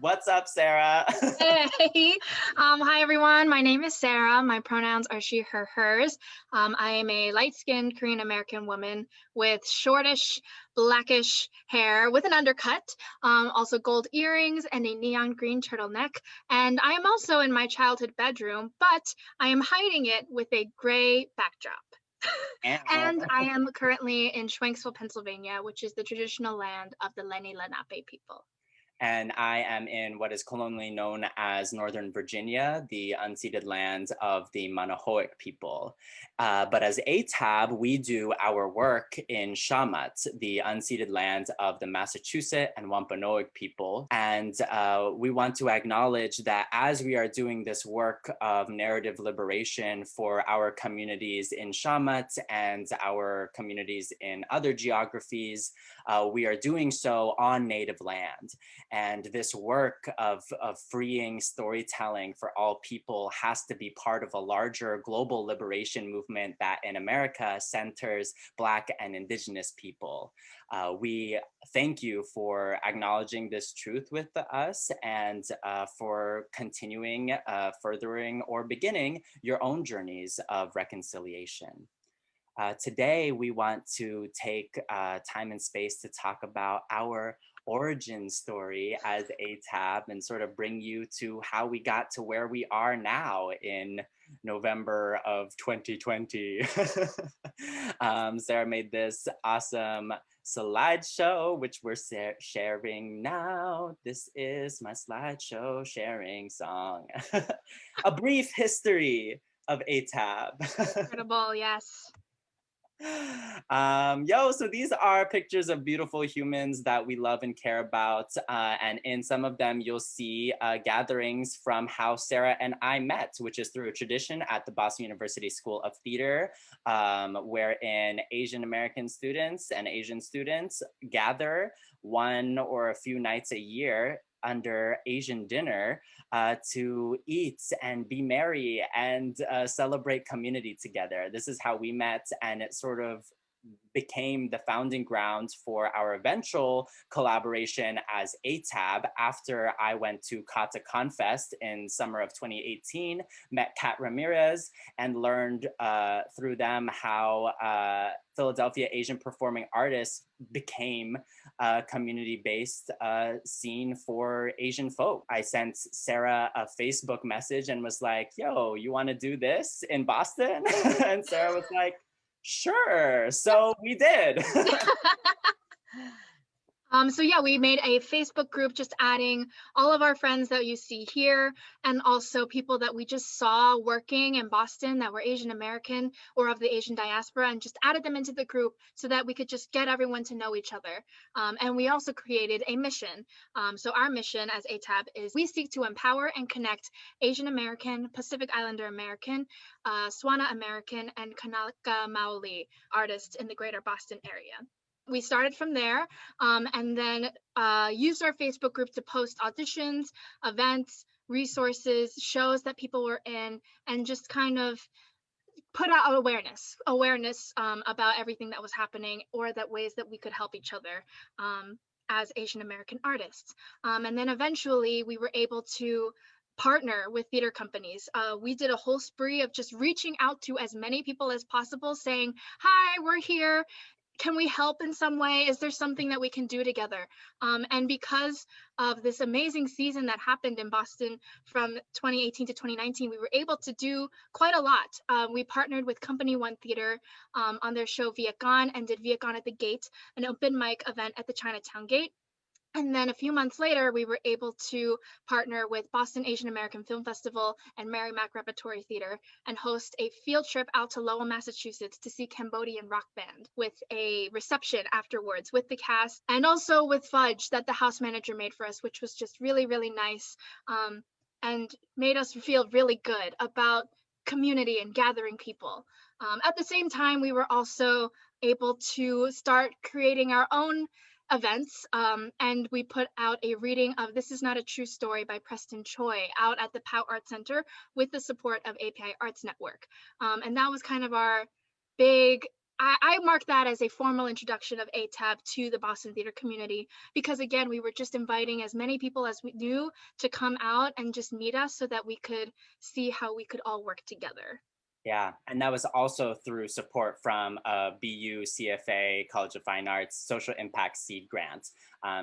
S19: What's up, Sarah?
S20: Hey, hi everyone. My name is Sarah. My pronouns are she, her, hers. I am a light-skinned Korean American woman with shortish, blackish hair with an undercut, also gold earrings and a neon green turtleneck. And I am also in my childhood bedroom, but I am hiding it with a gray backdrop. And I am currently in Schwenksville, Pennsylvania, which is the traditional land of the Lenni Lenape people.
S19: And I am in what is colonially known as Northern Virginia, the unceded lands of the Manahoic people. But as ATAB, we do our work in Shamat, the unceded land of the Massachusetts and Wampanoag people. And we want to acknowledge that as we are doing this work of narrative liberation for our communities in Shamat and our communities in other geographies, we are doing so on Native land. And this work of freeing storytelling for all people has to be part of a larger global liberation movement that in America centers Black and Indigenous people. We thank you for acknowledging this truth with us and for continuing, furthering, or beginning your own journeys of reconciliation. Today, we want to take time and space to talk about our origin story as ATAB and sort of bring you to how we got to where we are now in November of 2020. Sarah made this awesome slideshow, which we're sharing now. This is my slideshow sharing song. A brief history of ATAB.
S20: Incredible, yes.
S19: So these are pictures of beautiful humans that we love and care about, and in some of them you'll see gatherings from how Sarah and I met, which is through a tradition at the Boston University School of Theater, wherein Asian American students and Asian students gather one or a few nights a year under Asian dinner to eat and be merry and celebrate community together. This is how we met, and it sort of became the founding grounds for our eventual collaboration as ATAB after I went to CAATA ConFest in summer of 2018, met Kat Ramirez, and learned through them how Philadelphia Asian performing artists became a community-based scene for Asian folk. I sent Sarah a Facebook message and was like, yo, you wanna do this in Boston? And Sarah was like, sure. So we did.
S20: So yeah, we made a Facebook group just adding all of our friends that you see here and also people that we just saw working in Boston that were Asian American or of the Asian diaspora, and just added them into the group so that we could just get everyone to know each other. And we also created a mission. So our mission as ATAB is we seek to empower and connect Asian American, Pacific Islander American, Swana American, and Kanaka Maoli artists in the greater Boston area. We started from there and then used our Facebook group to post auditions, events, resources, shows that people were in, and just kind of put out awareness about everything that was happening or that ways that we could help each other. as Asian American artists. And then eventually we were able to partner with theater companies. We did a whole spree of just reaching out to as many people as possible saying, hi, we're here. Can we help in some way? Is there something that we can do together? And because of this amazing season that happened in Boston from 2018 to 2019, we were able to do quite a lot. We partnered with Company One Theater on their show Viet Gone and did Viet Gone at the Gate, an open mic event at the Chinatown Gate. And then a few months later, we were able to partner with Boston Asian American Film Festival and Merrimack Repertory Theater and host a field trip out to Lowell, Massachusetts to see Cambodian rock band with a reception afterwards with the cast and also with fudge that the house manager made for us, which was just really, really nice and made us feel really good about community and gathering people. At the same time, we were also able to start creating our own events, and we put out a reading of This Is Not a True Story by Preston Choi out at the POW Art Center with the support of API Arts Network. And that was kind of our big, I mark that as a formal introduction of ATAB to the Boston theater community, because again, we were just inviting as many people as we knew to come out and just meet us so that we could see how we could all work together.
S19: Yeah, and that was also through support from BU CFA College of Fine Arts Social Impact Seed Grant.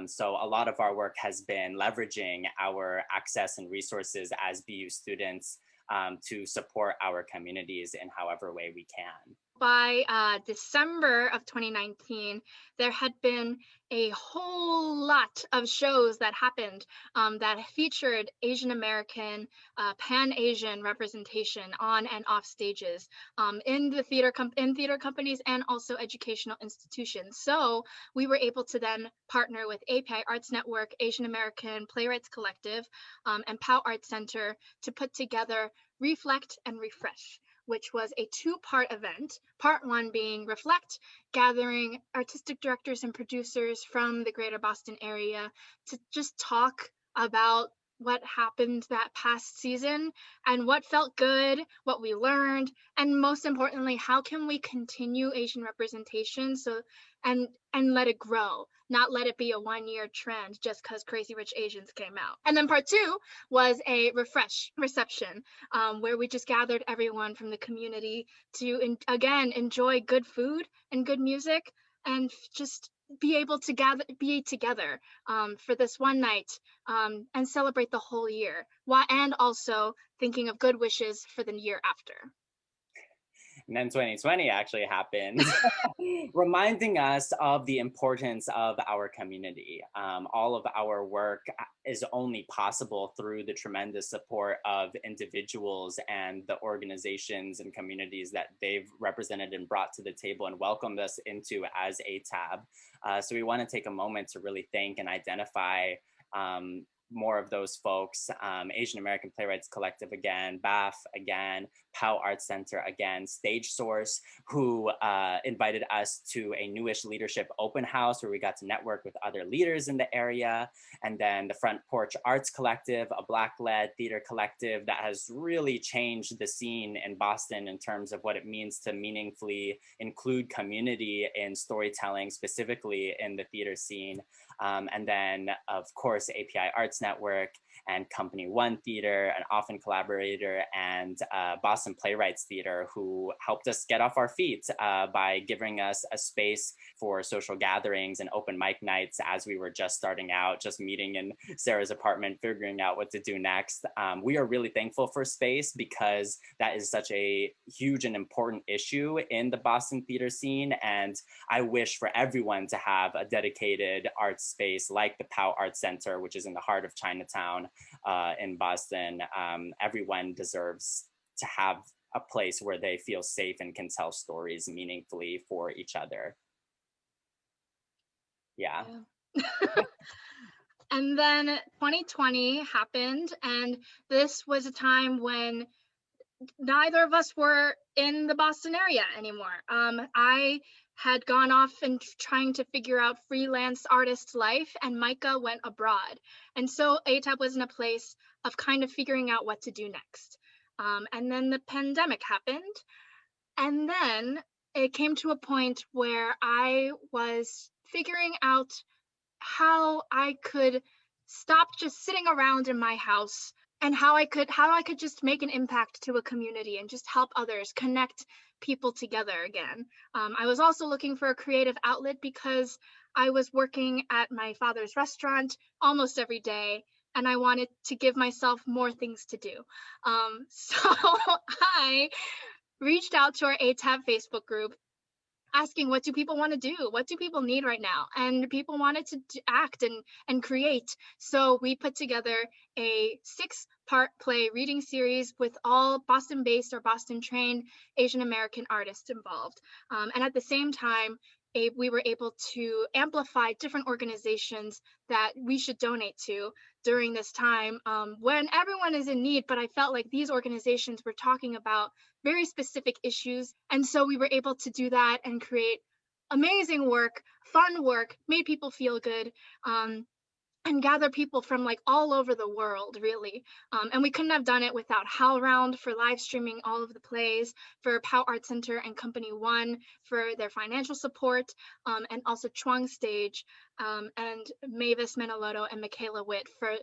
S19: So a lot of our work has been leveraging our access and resources as BU students to support our communities in however way we can.
S20: By December of 2019, there had been a whole lot of shows that happened that featured Asian American, Pan-Asian representation on and off stages in the theater companies and also educational institutions. So we were able to then partner with API Arts Network, Asian American Playwrights Collective, and POW Arts Center to put together Reflect and Refresh, which was a two-part event. Part one being Reflect, gathering artistic directors and producers from the greater Boston area to just talk about what happened that past season and what felt good, what we learned, and most importantly, how can we continue Asian representation and let it grow, not let it be a one-year trend just because Crazy Rich Asians came out. And then part two was a refresh reception where we just gathered everyone from the community to, again, enjoy good food and good music and just be able to be together for this one night and celebrate the whole year, and also thinking of good wishes for the year after.
S19: And then 2020 actually happened, reminding us of the importance of our community. All of our work is only possible through the tremendous support of individuals and the organizations and communities that they've represented and brought to the table and welcomed us into as ATAB. So we want to take a moment to really thank and identify more of those folks, Asian American Playwrights Collective again, BAF again, POW Arts Center again, Stage Source, who invited us to a newish leadership open house where we got to network with other leaders in the area, and then the Front Porch Arts Collective, a Black-led theater collective that has really changed the scene in Boston in terms of what it means to meaningfully include community in storytelling, specifically in the theater scene. And then, of course, API Arts Network and Company One Theater, an often collaborator, and Boston Playwrights Theater, who helped us get off our feet by giving us a space for social gatherings and open mic nights as we were just starting out, just meeting in Sarah's apartment, figuring out what to do next. We are really thankful for space because that is such a huge and important issue in the Boston theater scene. And I wish for everyone to have a dedicated arts space like the POW Arts Center, which is in the heart of Chinatown in Boston. Everyone deserves to have a place where they feel safe and can tell stories meaningfully for each other. Yeah.
S20: And then 2020 happened, and this was a time when neither of us were in the Boston area anymore. I had gone off and trying to figure out freelance artist life, and Micah went abroad. And so ATAB was in a place of kind of figuring out what to do next. And then the pandemic happened. And then it came to a point where I was figuring out how I could stop just sitting around in my house, and how I could just make an impact to a community and just help others, connect people together again. I was also looking for a creative outlet because I was working at my father's restaurant almost every day, and I wanted to give myself more things to do. So I reached out to our ATAB Facebook group asking, what do people want to do? What do people need right now? And people wanted to act and create. So we put together a 6-part play reading series with all Boston-based or Boston-trained Asian American artists involved. And at the same time, we were able to amplify different organizations that we should donate to during this time when everyone is in need. But I felt like these organizations were talking about very specific issues. And so we were able to do that and create amazing work, fun work, made people feel good, and gather people from like all over the world, really. And we couldn't have done it without HowlRound for live streaming all of the plays, for POW Art Center and Company One for their financial support, and also Chuang Stage, and Mavis Menelotto and Michaela Witt for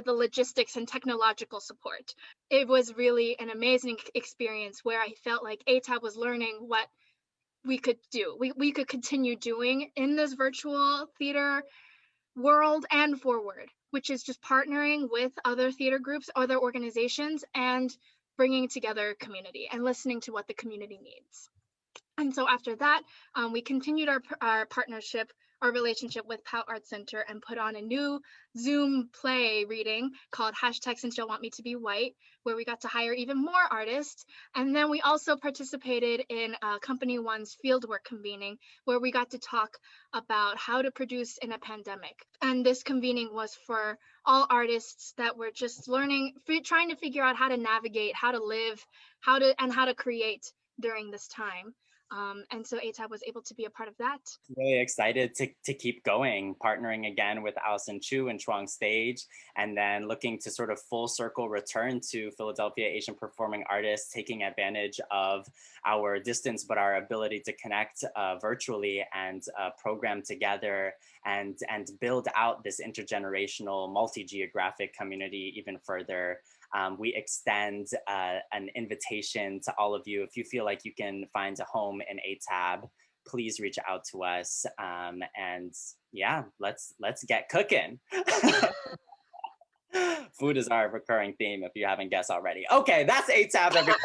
S20: the logistics and technological support. It was really an amazing experience where I felt like ATAB was learning what we could do. We could continue doing in this virtual theater world and forward, which is just partnering with other theater groups, other organizations, and bringing together community and listening to what the community needs. And so after that, we continued our partnership, our relationship with POW Art Center, and put on a new Zoom play reading called #Since Y'all Want Me to Be White, where we got to hire even more artists. And then we also participated in Company One's fieldwork convening, where we got to talk about how to produce in a pandemic. And this convening was for all artists that were just learning, trying to figure out how to navigate, how to live, how to create during this time. And so ATAB was able to be a part of that.
S19: Really excited to keep going, partnering again with Allison Chu and Chuang Stage, and then looking to sort of full circle return to Philadelphia Asian Performing Artists, taking advantage of our distance, but our ability to connect virtually and program together and build out this intergenerational, multi-geographic community even further. We extend an invitation to all of you. If you feel like you can find a home in ATAB, please reach out to us. And yeah, let's get cooking. Food is our recurring theme, if you haven't guessed already. Okay, that's ATAB, everybody.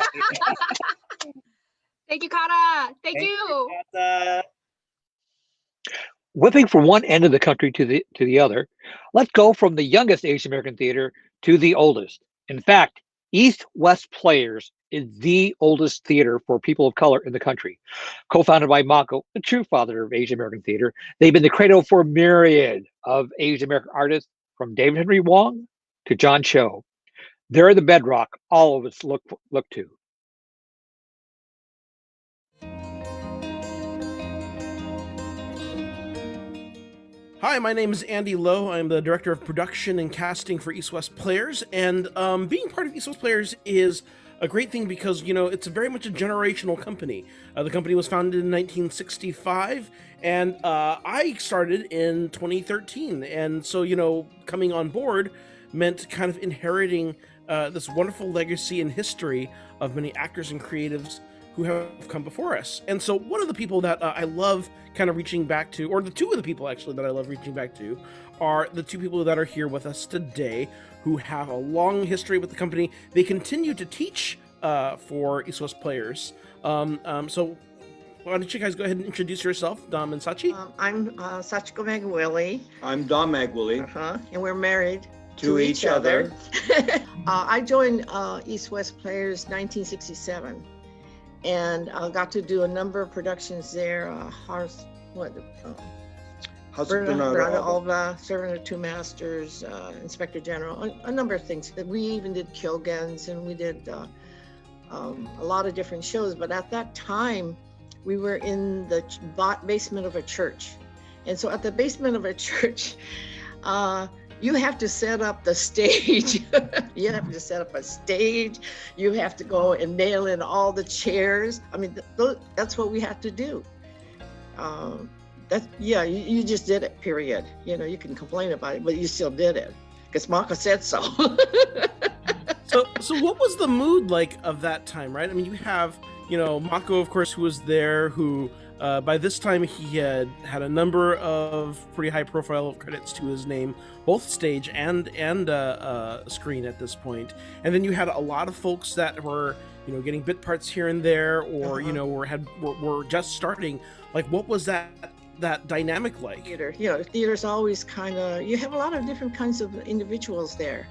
S20: Thank you, CAATA. Thank you.
S19: CAATA.
S2: Whipping from one end of the country to the other, let's go from the youngest Asian American theater to the oldest. In fact, East West Players is the oldest theater for people of color in the country. Co-founded by Mako, the true father of Asian American theater, they've been the cradle for a myriad of Asian American artists, from David Henry Wong to John Cho. They're the bedrock all of us look to.
S21: Hi, my name is Andy Lowe. I'm the Director of Production and Casting for East West Players, and being part of East West Players is a great thing because, you know, it's very much a generational company. The company was founded in 1965, and I started in 2013, and so, you know, coming on board meant kind of inheriting this wonderful legacy and history of many actors and creatives who have come before us. And so one of the people that I love kind of reaching back to, or the two of the people actually that I love reaching back to, are the two people that are here with us today who have a long history with the company. They continue to teach for East West Players. So why don't you guys go ahead and introduce yourself, Dom and Sachi?
S22: I'm Sachiko Magwili.
S23: I'm Dom Magwili.
S22: And we're married
S23: to each other.
S22: I joined East West Players 1967. And I got to do a number of productions there. Bernardo Alba, Servant of Two Masters, Inspector General, a number of things. We even did Kill Guns, and we did a lot of different shows. But at that time, we were in the basement of a church. And so at the basement of a church, you have to set up the stage. You have to set up a stage. You have to go and nail in all the chairs. I mean, that's what we had to do. You just did it, period. You know, you can complain about it, but you still did it because Mako said so.
S21: So what was the mood like of that time, right? I mean, you have, Mako, of course, who was there, who by this time he had a number of pretty high profile credits to his name, both stage and screen at this point. And then you had a lot of folks that were, getting bit parts here and there, or were just starting. Like, what was that dynamic like?
S22: Theater's always kind of, you have a lot of different kinds of individuals there,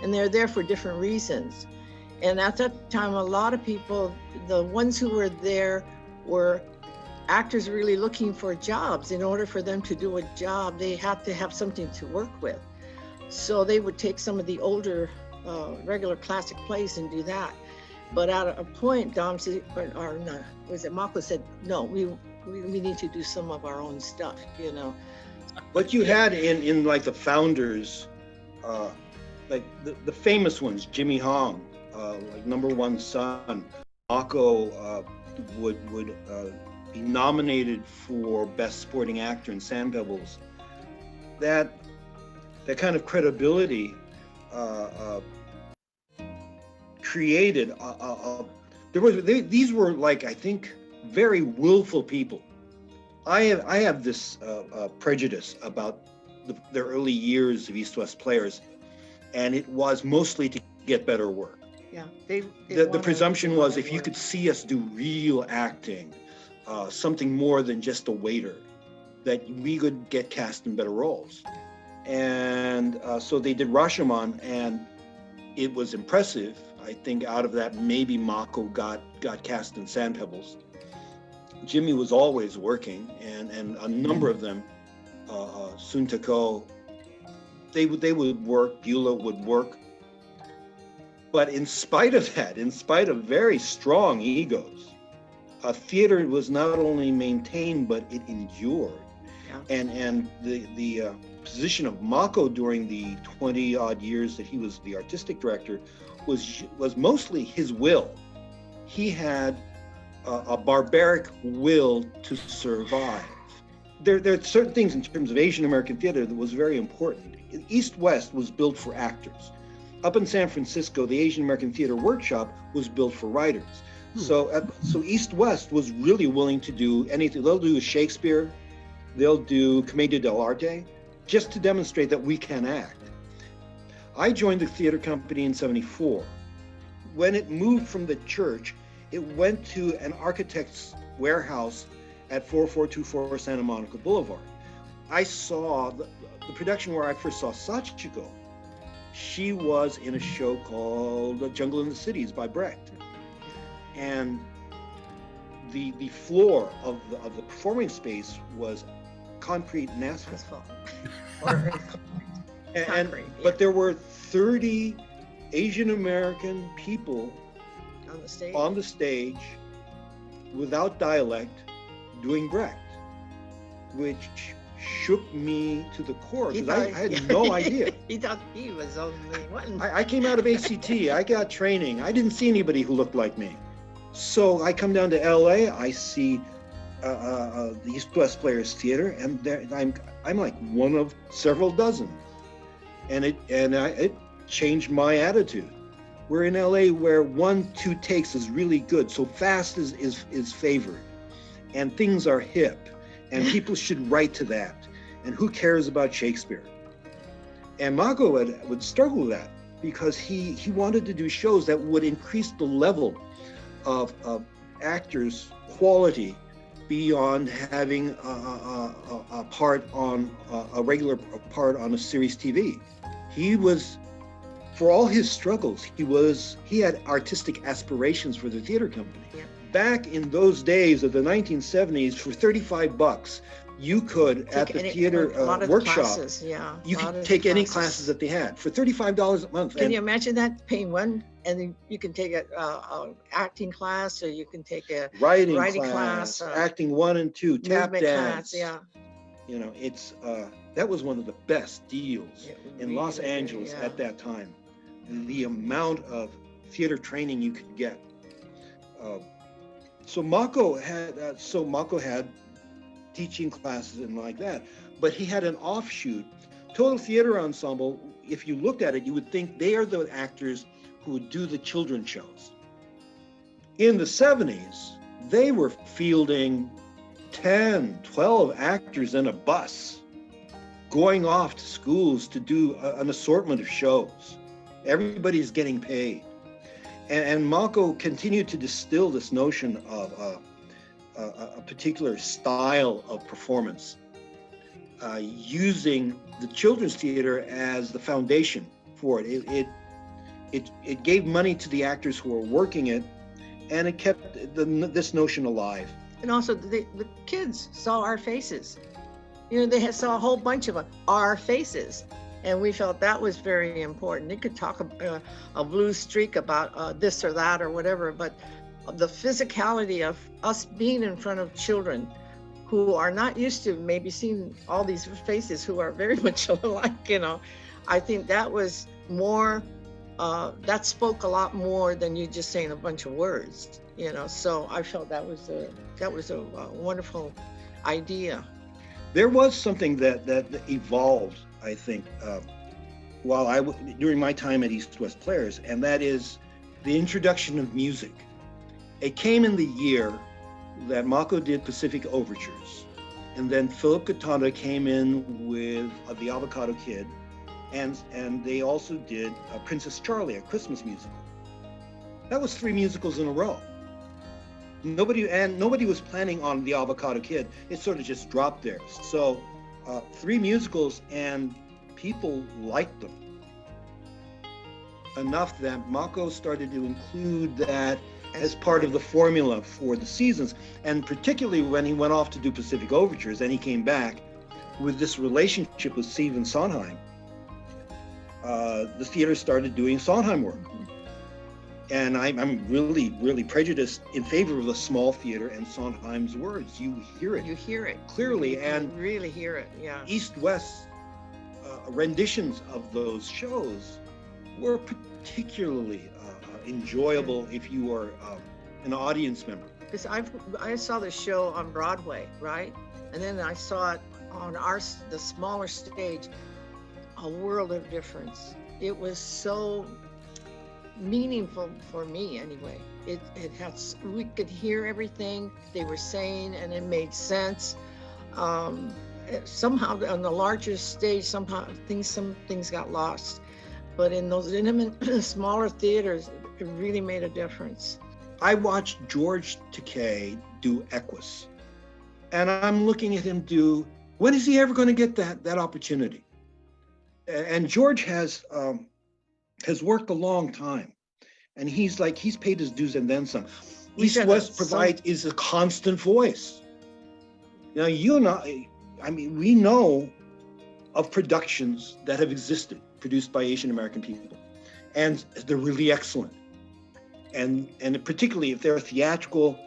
S22: and they're there for different reasons. And at that time, a lot of people, the ones who were there were actors really looking for jobs. In order for them to do a job, they had to have something to work with. So they would take some of the older regular classic plays and do that. But at a point, Dom said, or no, was it Mako said, no, we need to do some of our own stuff,
S3: What you had in like the founders, like the famous ones, Jimmy Hong, like number one son, Mako would be nominated for Best Supporting Actor in Sand Pebbles. That kind of credibility created these were, like, I think, very willful people. I have this prejudice about the early years of East West Players, and it was mostly to get better work.
S22: Yeah,
S3: the presumption was if you could see us do real acting, something more than just a waiter, that we could get cast in better roles. And so they did Rashomon, and it was impressive. I think out of that, maybe Mako got cast in Sand Pebbles. Jimmy was always working, and a number of them, Sun Tako, they would work, Beulah would work. But in spite of that, in spite of very strong egos, theater was not only maintained, but it endured. Yeah. And the position of Mako during the 20 odd years that he was the artistic director was mostly his will. He had a barbaric will to survive. There are certain things in terms of Asian American theater that was very important. East West was built for actors. Up in San Francisco, the Asian American Theater Workshop was built for writers. So East West was really willing to do anything. They'll do Shakespeare, they'll do Commedia dell'arte, just to demonstrate that we can act. I joined the theater company in '74. When it moved from the church, it went to an architect's warehouse at 4424 Santa Monica Boulevard. I saw the production where I first saw Sachiko. She was in a show called Jungle in the Cities by Brecht. And the floor of the performing space was concrete and asphalt. But there were 30 Asian American people on the stage without dialect doing Brecht, which shook me to the core, because I had no idea.
S22: He thought he was only one.
S3: I came out of ACT, I got training. I didn't see anybody who looked like me. So I come down to LA, I see the East West Players Theater, and I'm like one of several dozen. And it changed my attitude. We're in LA where 1-2 takes is really good, so fast is favored, and things are hip, and people should write to that. And who cares about Shakespeare? And Mako would struggle with that, because he wanted to do shows that would increase the level of actors' quality beyond having a part on a regular part on a series TV. He was, for all his struggles, he had artistic aspirations for the theater company. Yeah. Back in those days of the 1970s, for $35, you could, at the theater workshop, you could take any classes that they had for $35 a month.
S22: Can you imagine that, paying one, and then you can take a acting class, or you can take a
S3: writing class, acting 1 and 2, tap dance.
S22: Class, yeah.
S3: You know, it's that was one of the best deals in Los Angeles at that time. The amount of theater training you could get. So Mako had teaching classes and like that. But he had an offshoot, Total Theater Ensemble. If you looked at it, you would think they are the actors who would do the children's shows. In the 70s, they were fielding 10, 12 actors in a bus, going off to schools to do an assortment of shows. Everybody's getting paid. And Malco continued to distill this notion of a particular style of performance, using the children's theater as the foundation for it. It gave money to the actors who were working it, and it kept this notion alive.
S22: And also the kids saw our faces. You know, they saw a whole bunch of our faces. And we felt that was very important. They could talk a blue streak about this or that or whatever, but the physicality of us being in front of children who are not used to maybe seeing all these faces who are very much alike, you know, I think that was more, that spoke a lot more than you just saying a bunch of words, you know. So I felt that was a wonderful idea.
S3: There was something that evolved, I think, during my time at East West Players, and that is the introduction of music. It came in the year that Malco did Pacific Overtures, and then Philip Katana came in with The Avocado Kid, and they also did Princess Charlie, a Christmas musical. That was 3 musicals in a row. Nobody was planning on The Avocado Kid. It sort of just dropped there. So 3 musicals, and people liked them enough that Malco started to include that as part of the formula for the seasons. And particularly when he went off to do Pacific Overtures, and he came back with this relationship with Stephen Sondheim, the theater started doing Sondheim work. And I'm really, really prejudiced in favor of the small theater and Sondheim's words. You hear it.
S22: You hear it
S3: clearly, and
S22: you really hear it. Yeah.
S3: East-West renditions of those shows were particularly enjoyable if you are an audience member.
S22: Because I saw the show on Broadway, right? And then I saw it on the smaller stage. A world of difference. It was so meaningful for me anyway. It had, we could hear everything they were saying, and it made sense. Somehow on the larger stage, some things got lost, but in those intimate, smaller theaters, it really made a difference.
S3: I watched George Takei do Equus, and I'm looking at him do. When is he ever going to get that opportunity? And George has worked a long time, and he's paid his dues and then some. East West provides is a constant voice. Now, you and I mean, we know of productions that have existed, produced by Asian American people, and they're really excellent. And particularly if they're theatrical,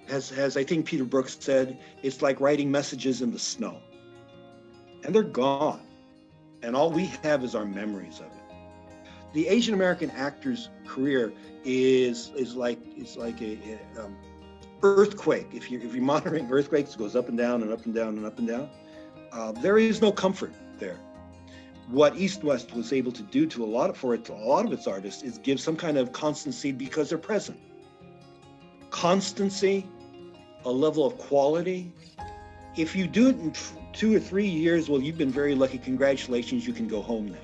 S3: as I think Peter Brooks said, it's like writing messages in the snow, and they're gone. And all we have is our memories of it. The Asian American actor's career is like a earthquake. If you're monitoring earthquakes, it goes up and down and up and down and up and down. There is no comfort there. What East West was able to do to a lot of its artists is give some kind of constancy because they're present. Constancy, a level of quality. If you do it in 2 or 3 years, well, you've been very lucky. Congratulations, you can go home now.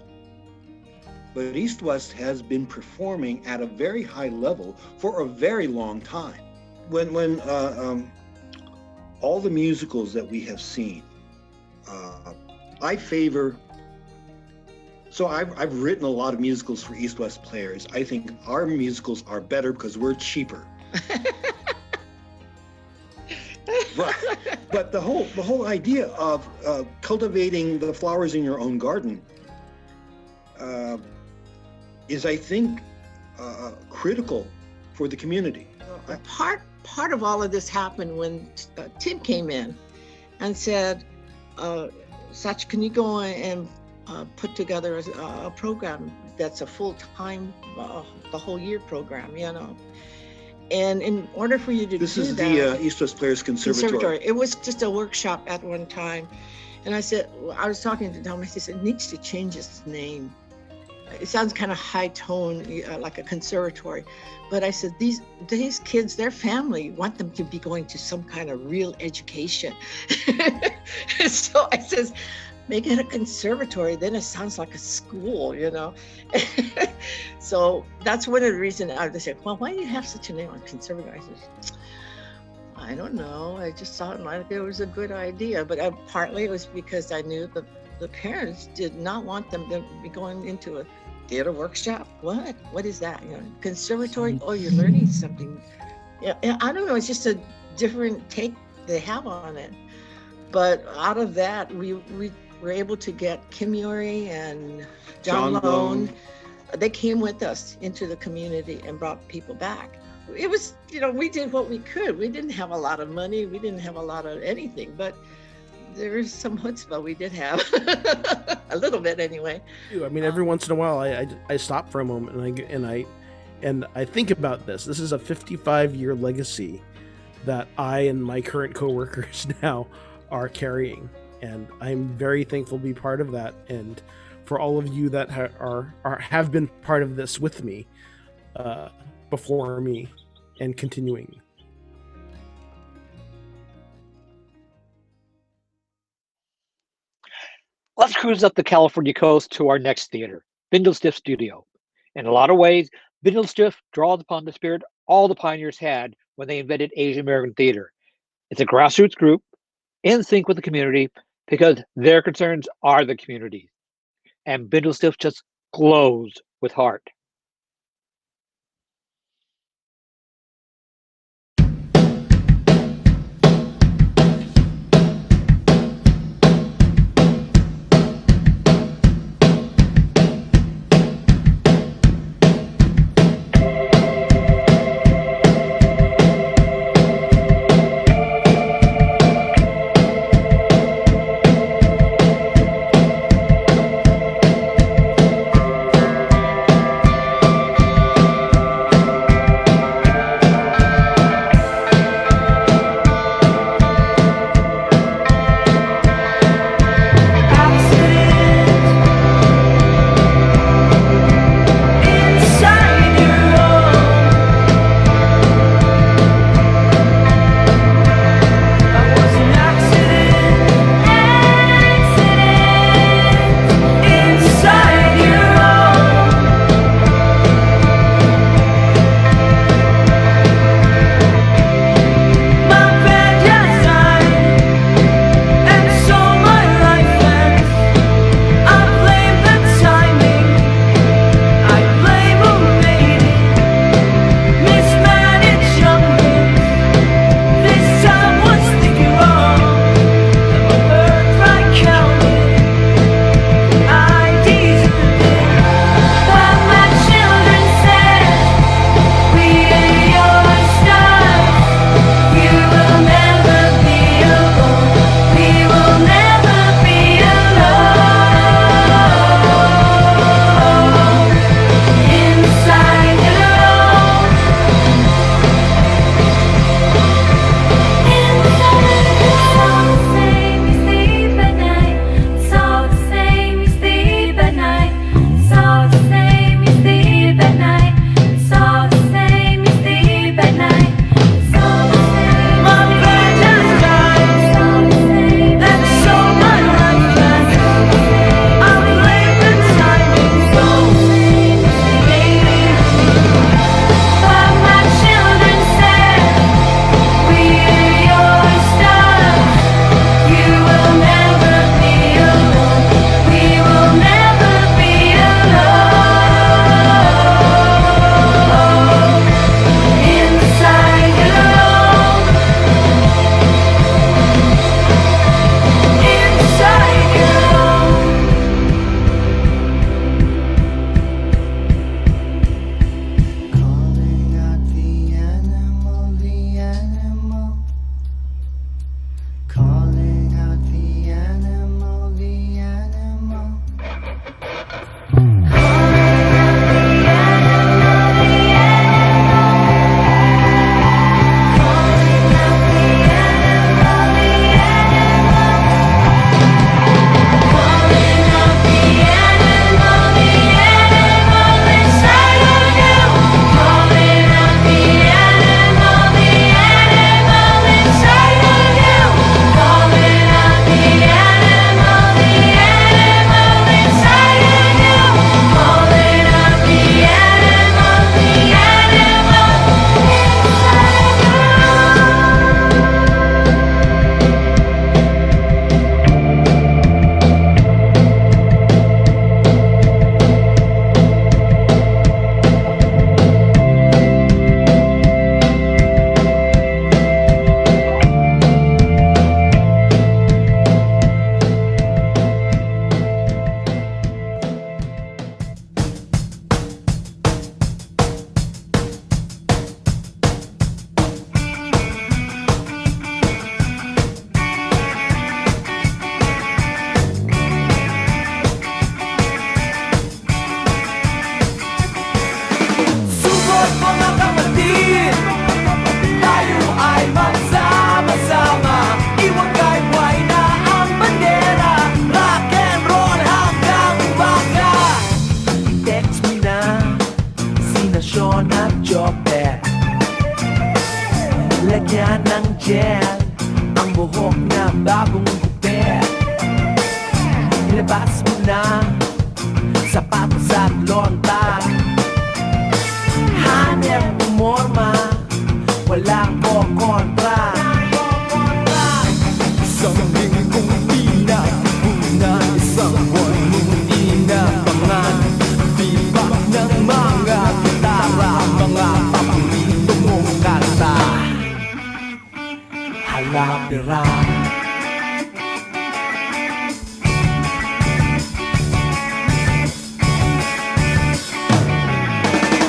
S3: But East West has been performing at a very high level for a very long time. When all the musicals that we have seen, I favor. So I've written a lot of musicals for East West Players. I think our musicals are better because we're cheaper. But the whole idea of cultivating the flowers in your own garden is, I think, critical for the community.
S22: Part of all of this happened when Tim came in and said, Satch, can you go and put together a program that's a full-time, the whole year program, you know? And in order for you to
S3: This
S22: do
S3: is
S22: that,
S3: the East West Players Conservatory.
S22: it was just a workshop at one time. And I said, I was talking to Tom, I said, it needs to change its name. It sounds kind of high tone, like a conservatory. But I said, these kids, their family want them to be going to some kind of real education. So I says, make it a conservatory, then it sounds like a school, you know? So that's one of the reasons I said, well, why do you have such a name on conservatory? I said, I don't know. I just thought like it was a good idea, but partly it was because I knew that the parents did not want them to be going into a theater workshop. What is that? You know, conservatory? Oh, you're learning something. Yeah, I don't know. It's just a different take they have on it. But out of that, we were able to get Kim Yuri and John Lone. They came with us into the community and brought people back. It was, you know, we did what we could. We didn't have a lot of money. We didn't have a lot of anything, but there is some chutzpah we did have. A little bit anyway.
S21: I mean, every once in a while I stop for a moment and I think about this. This is a 55-year legacy that I and my current coworkers now are carrying, and I'm very thankful to be part of that, and for all of you that have been part of this with me before me and continuing.
S2: Let's cruise up the California coast to our next theater, Bindlestiff Studio. In a lot of ways, Bindlestiff draws upon the spirit all the pioneers had when they invented Asian American theater. It's a grassroots group in sync with the community because their concerns are the community. And Bindlestiff just glows with heart.
S1: Chopet. Lagyan ng gel ang buhok na bagong gupit. Ilabas mo na sapatos at lontar. Hanep umorma, walang kontra. Isang linggong pinapunan, isang buwan mong inabangan. Tibak ng mga gitara, mga paborito mong kanta. Halapira.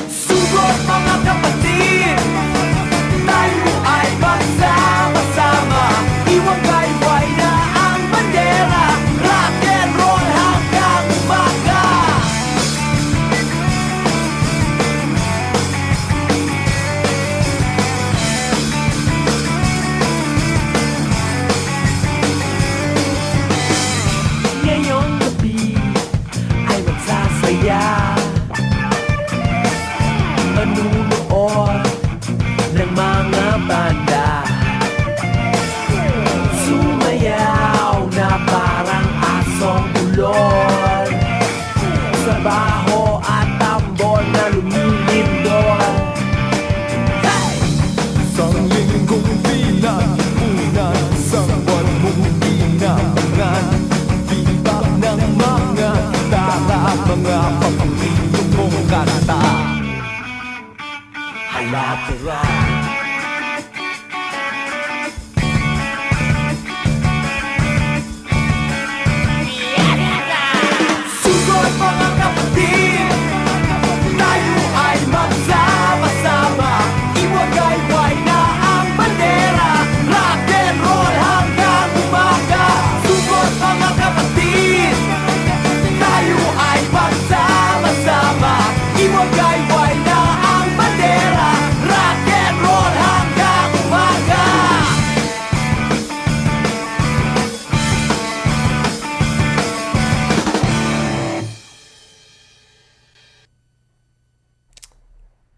S1: Sugot mga kapatid, tayo ay magsama-sama. Iwagayway na ang bandera, rock and roll hanggang umaga. Ngayong gabi ay magsasaya, manunood ng mga banda, sumayaw na parang asong ulol, sa baho at tambor na lumilindol. Hey! Isang linggong pinapunan, isang buwan mong inabangan. Tibak ng mga gitara, mga paborito mong kanta. Halapira. Sugot mga kapatid, tayo ay magsama-sama. Iwagayway na ang bandera, rock and roll hanggang umaga. Sugot mga kapatid, tayo ay magsama-sama. Iwagayway na ang bandera, rock and roll hanggang umaga.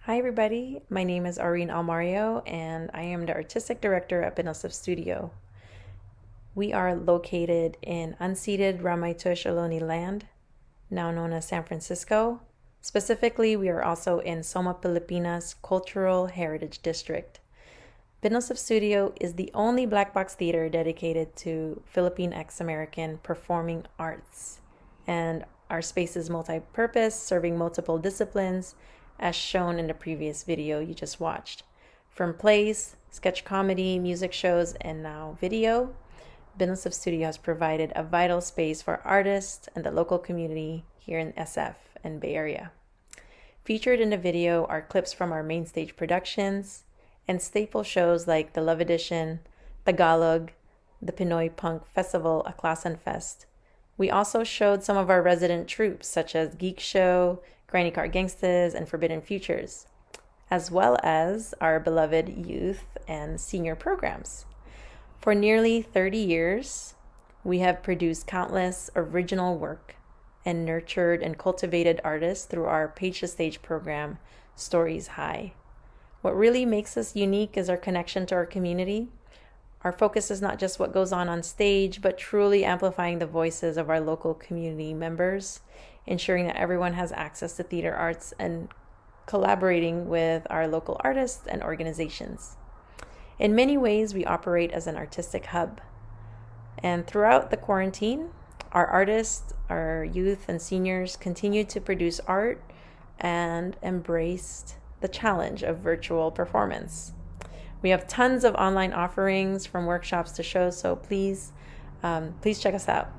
S5: Hi everybody, my name is Aureen Almario and I am the Artistic Director at Bindlestiff Studio. We are located in unceded Ramaytush Ohlone land, now known as San Francisco. Specifically, we are also in Soma Pilipinas Cultural Heritage District. Bindlestiff Studio is the only black box theater dedicated to Philippine X-American performing arts. And our space is multi-purpose, serving multiple disciplines, as shown in the previous video you just watched. From plays, sketch comedy, music shows, and now video, Bindlestiff Studio has provided a vital space for artists and the local community here in SF and Bay Area. Featured in the video are clips from our main stage productions and staple shows like the Love Edition, Tagalog, the Pinoy Punk Festival, A Class and Fest. We also showed some of our resident troupes such as Geek Show, Granny Cart Gangstas, and Forbidden Futures, as well as our beloved youth and senior programs. For nearly 30 years, we have produced countless original work and nurtured and cultivated artists through our Page to Stage program, Stories High. What really makes us unique is our connection to our community. Our focus is not just what goes on stage, but truly amplifying the voices of our local community members, ensuring that everyone has access to theater arts and collaborating with our local artists and organizations. In many ways, we operate as an artistic hub. And throughout the quarantine, our artists, our youth and seniors continued to produce art and embraced the challenge of virtual performance. We have tons of online offerings from workshops to shows, so please check us out.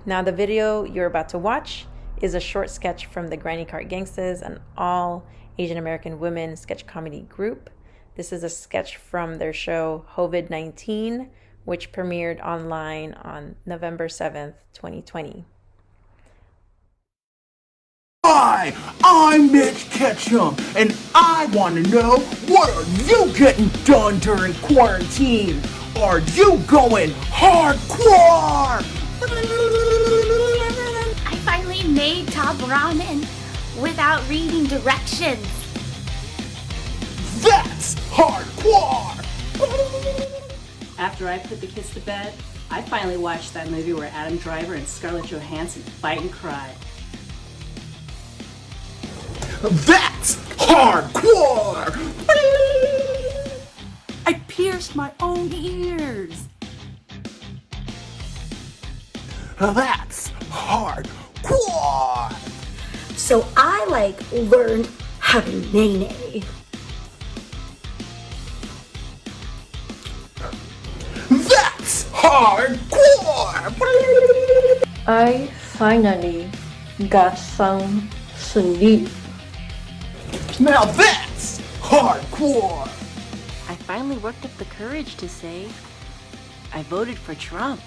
S5: Now, the video you're about to watch is a short sketch from the Granny Cart Gangstas, an all Asian American women sketch comedy group. This is a sketch from their show COVID-19, which premiered online on November 7th, 2020.
S1: Hi, I'm Mitch Ketchum, and I want to know, what are you getting done during quarantine? Are you going hardcore?
S8: I finally made top ramen without reading directions.
S6: After I put the kids to bed, I finally watched that movie where Adam Driver and Scarlett Johansson fight and cry.
S1: That's hardcore!
S6: I pierced my own ears.
S1: That's hardcore!
S8: So I learned how to nay-nay.
S1: That's hardcore!
S9: I finally got some sleep.
S1: Now that's hardcore!
S6: I finally worked up the courage to say, I voted for Trump.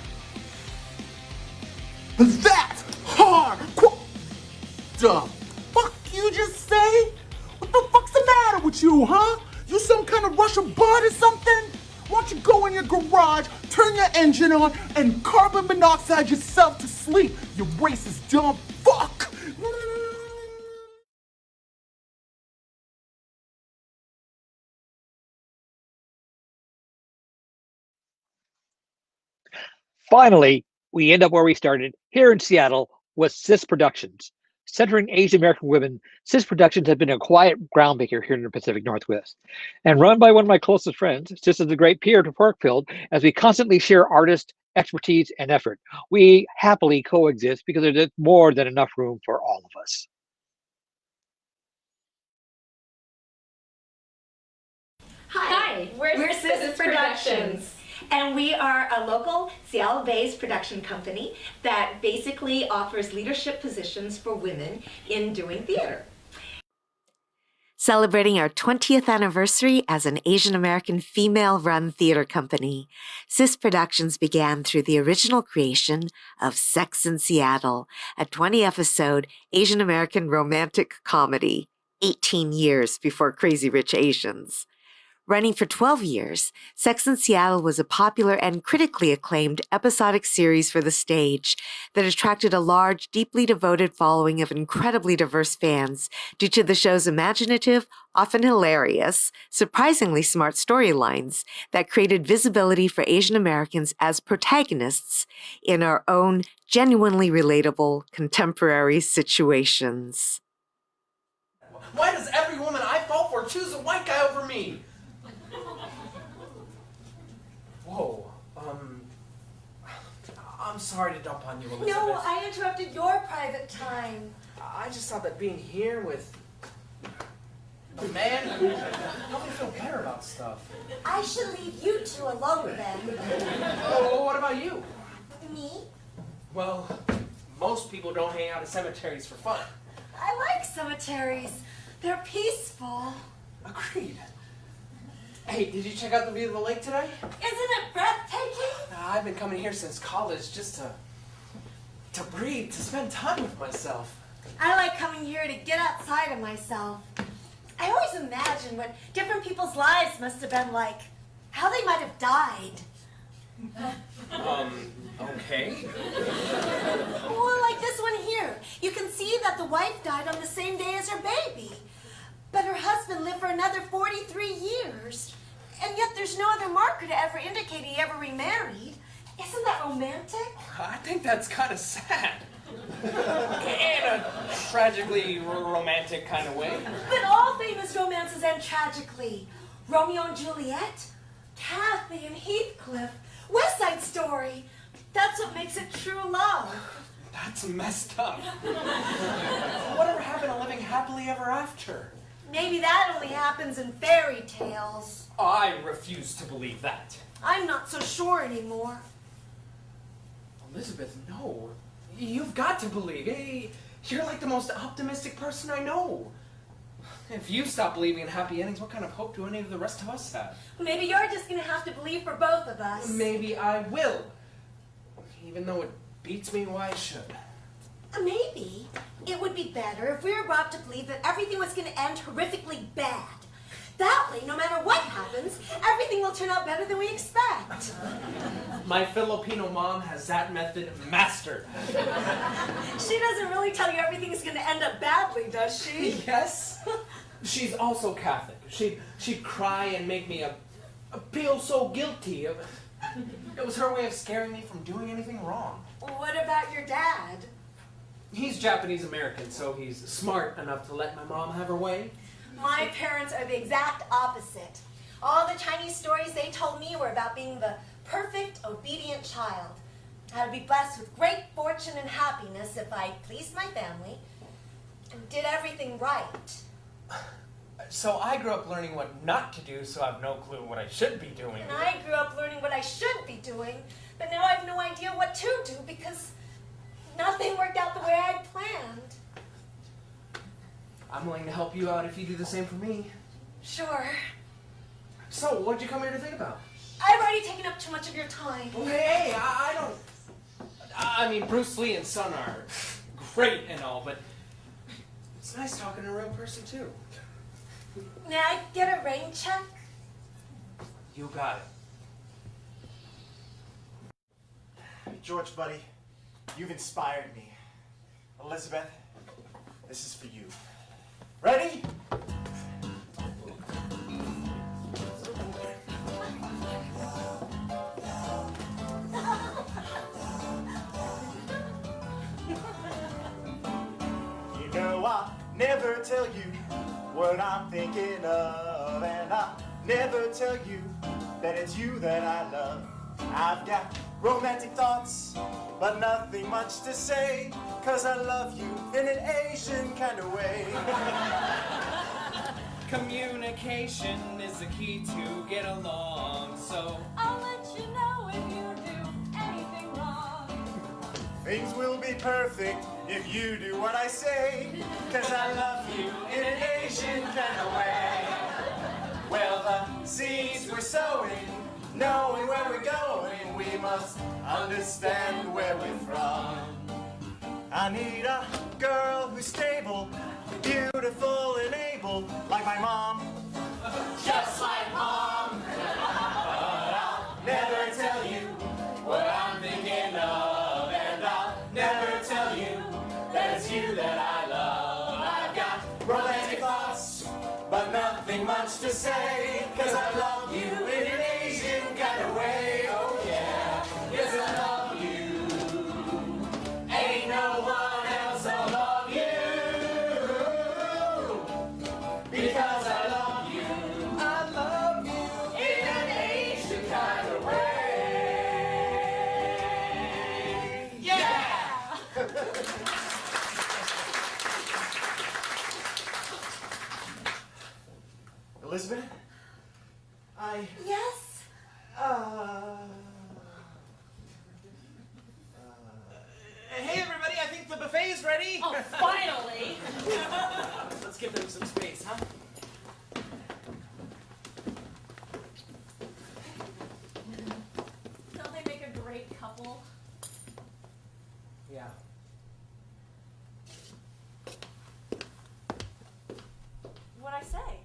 S1: That's hardcore! The fuck you just say? What the fuck's the matter with you, huh? You some kind of Russian bud or something? Why don't you go in your garage, turn your engine on, and carbon monoxide yourself to sleep, you racist dumb fuck!
S2: Finally, we end up where we started, here in Seattle, with SIS Productions. Centering Asian American women, SIS Productions has been a quiet groundbreaker here in the Pacific Northwest. And run by one of my closest friends, SIS is a great peer to Parkfield as we constantly share artists, expertise, and effort. We happily coexist because there's more than enough room for all of us.
S24: Hi, we're SIS Productions. And we are a local Seattle-based production company that basically offers leadership positions for women in doing theater.
S25: Celebrating our 20th anniversary as an Asian American female-run theater company, SIS Productions began through the original creation of Sex in Seattle, a 20-episode Asian American romantic comedy, 18 years before Crazy Rich Asians. Running for 12 years, Sex in Seattle was a popular and critically acclaimed episodic series for the stage that attracted a large, deeply devoted following of incredibly diverse fans due to the show's imaginative, often hilarious, surprisingly smart storylines that created visibility for Asian Americans as protagonists in our own genuinely relatable contemporary situations.
S1: Why does every woman I fall for choose a white guy over me? Whoa, I'm sorry to dump on you, Elizabeth.
S24: No, I interrupted your private time.
S1: I just thought that being here with a man helped me feel better about stuff.
S24: I should leave you two alone then.
S1: Oh, what about you?
S24: Me?
S1: Well, most people don't hang out at cemeteries for fun.
S24: I like cemeteries. They're peaceful.
S1: Agreed. Hey, did you check out the view of the lake today?
S24: Isn't it breathtaking?
S1: I've been coming here since college just to breathe, to spend time with myself.
S24: I like coming here to get outside of myself. I always imagine what different people's lives must have been like, how they might have died.
S1: Okay.
S24: Well, like this one here. You can see that the wife died on the same day as her baby. But her husband lived for another 43 years. And yet there's no other marker to ever indicate he ever remarried. Isn't that romantic?
S1: I think that's kind of sad. In a tragically romantic kind of way.
S24: But all famous romances end tragically. Romeo and Juliet, Kathy and Heathcliff, West Side Story. That's what makes it true love.
S1: That's messed up. Whatever happened to living happily ever after?
S24: Maybe that only happens in fairy tales.
S1: I refuse to believe that.
S24: I'm not so sure anymore.
S1: Elizabeth, no. You've got to believe. Hey, you're like the most optimistic person I know. If you stop believing in happy endings, what kind of hope do any of the rest of us have?
S24: Maybe you're just going to have to believe for both of us.
S1: Maybe I will. Even though it beats me why I should.
S24: Maybe it would be better if we were brought to believe that everything was going to end horrifically bad. That way, no matter what happens, everything will turn out better than we expect.
S1: My Filipino mom has that method mastered.
S24: She doesn't really tell you everything's going to end up badly, does she?
S1: Yes. She's also Catholic. She'd cry and make me feel so guilty.
S4: It was her way of scaring me from doing anything wrong.
S24: What about your dad?
S4: He's Japanese American, so he's smart enough to let my mom have her way.
S24: My parents are the exact opposite. All the Chinese stories they told me were about being the perfect, obedient child. I would be blessed with great fortune and happiness if I pleased my family and did everything right.
S4: So I grew up learning what not to do, so I have no clue what I should be doing.
S24: And I grew up learning what I should be doing, but now I have no idea what to do because nothing worked out the way I'd planned.
S4: I'm willing to help you out if you do the same for me.
S24: Sure.
S4: So, what'd you come here to think about?
S24: I've already taken up too much of your time.
S4: Well, hey, I don't... I mean, Bruce Lee and Son are great and all, but it's nice talking to a real person, too.
S24: May I get a rain check?
S4: You got it.
S10: George, buddy, you've inspired me. Elizabeth, this is for you. Ready? You know I'll never tell you what I'm thinking of, and I'll never tell you that it's you that I love. I've got romantic thoughts, but nothing much to say, 'cause I love you in an Asian kind of way.
S4: Communication is the key to get along, so
S24: I'll let you know if you do anything wrong.
S10: Things will be perfect if you do what I say, 'cause I love you in an Asian kind of way. Well, the seeds we're sowing, knowing where we're going, we must understand where we're from. I need a girl who's stable, beautiful and able, like my mom. Just like mom. But I'll never tell you what I'm thinking of, and I'll never tell you that it's you that I love. I've got romantic thoughts, but nothing much to say, 'cause I love you in an Asian kind of way. Oh yeah, yes I love you. Ain't no one else will love you, because I love you. I love you in an Asian kind of way. Yeah! Elizabeth?
S24: Yes?
S4: Hey everybody, I think the buffet's ready.
S6: Oh, finally.
S4: Let's give them some space, huh?
S6: Don't they make a great couple?
S4: Yeah.
S6: What'd I say?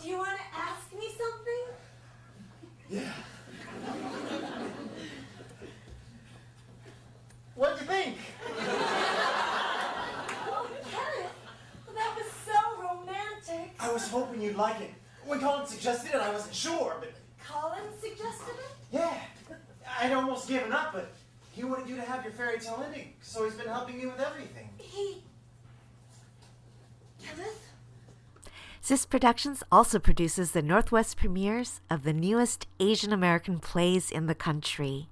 S24: Do you want to ask me something?
S10: Yeah. What'd you think?
S24: Oh, Kenneth, well, that was so romantic.
S10: I was hoping you'd like it. When Colin suggested it, I wasn't sure, but
S24: Colin suggested it?
S10: yeah. I'd almost given up, but he wanted you to have your fairy tale ending, so he's been helping me with everything.
S24: Kenneth?
S25: SIS Productions also produces the Northwest premieres of the newest Asian American plays in the country,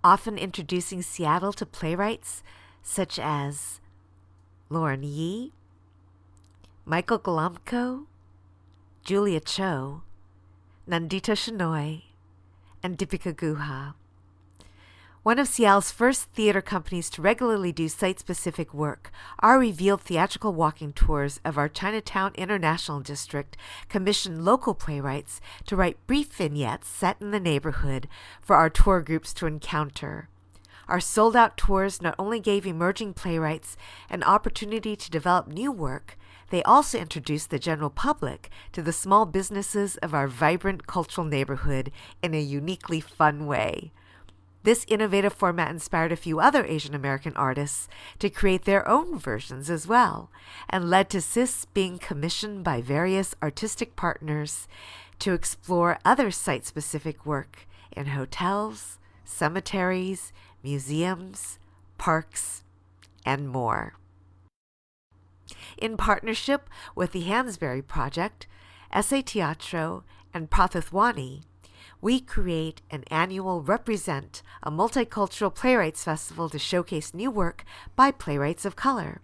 S25: often introducing Seattle to playwrights such as Lauren Yee, Michael Golomko, Julia Cho, Nandita Shenoy, and Deepika Guha. One of Seattle's first theater companies to regularly do site-specific work, our revealed theatrical walking tours of our Chinatown International District commissioned local playwrights to write brief vignettes set in the neighborhood for our tour groups to encounter. Our sold-out tours not only gave emerging playwrights an opportunity to develop new work, they also introduced the general public to the small businesses of our vibrant cultural neighborhood in a uniquely fun way. This innovative format inspired a few other Asian American artists to create their own versions as well, and led to SIS being commissioned by various artistic partners to explore other site-specific work in hotels, cemeteries, museums, parks, and more. In partnership with the Hansberry Project, SA Teatro, and Prathithwani, we create an annual Represent, a multicultural playwrights festival to showcase new work by playwrights of color.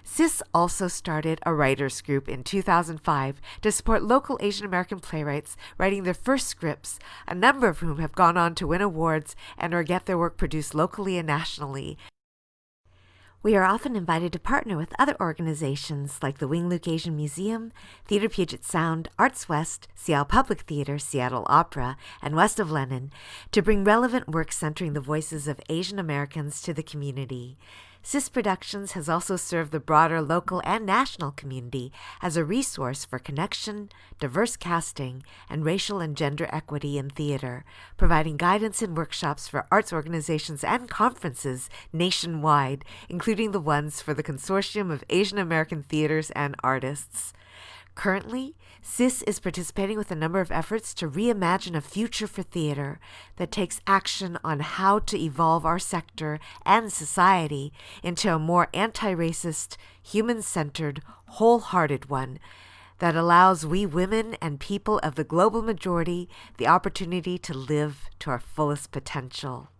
S25: SIS also started a writers group in 2005 to support local Asian American playwrights writing their first scripts, a number of whom have gone on to win awards and or get their work produced locally and nationally. We are often invited to partner with other organizations like the Wing Luke Asian Museum, Theatre Puget Sound, Arts West, Seattle Public Theater, Seattle Opera, and West of Lenin to bring relevant work centering the voices of Asian Americans to the community. SIS Productions has also served the broader local and national community as a resource for connection, diverse casting, and racial and gender equity in theater, providing guidance and workshops for arts organizations and conferences nationwide, including the ones for the Consortium of Asian American Theaters and Artists. Currently, SIS is participating with a number of efforts to reimagine a future for theater that takes action on how to evolve our sector and society into a more anti-racist, human-centered, wholehearted one that allows we women and people of the global majority the opportunity to live to our fullest potential.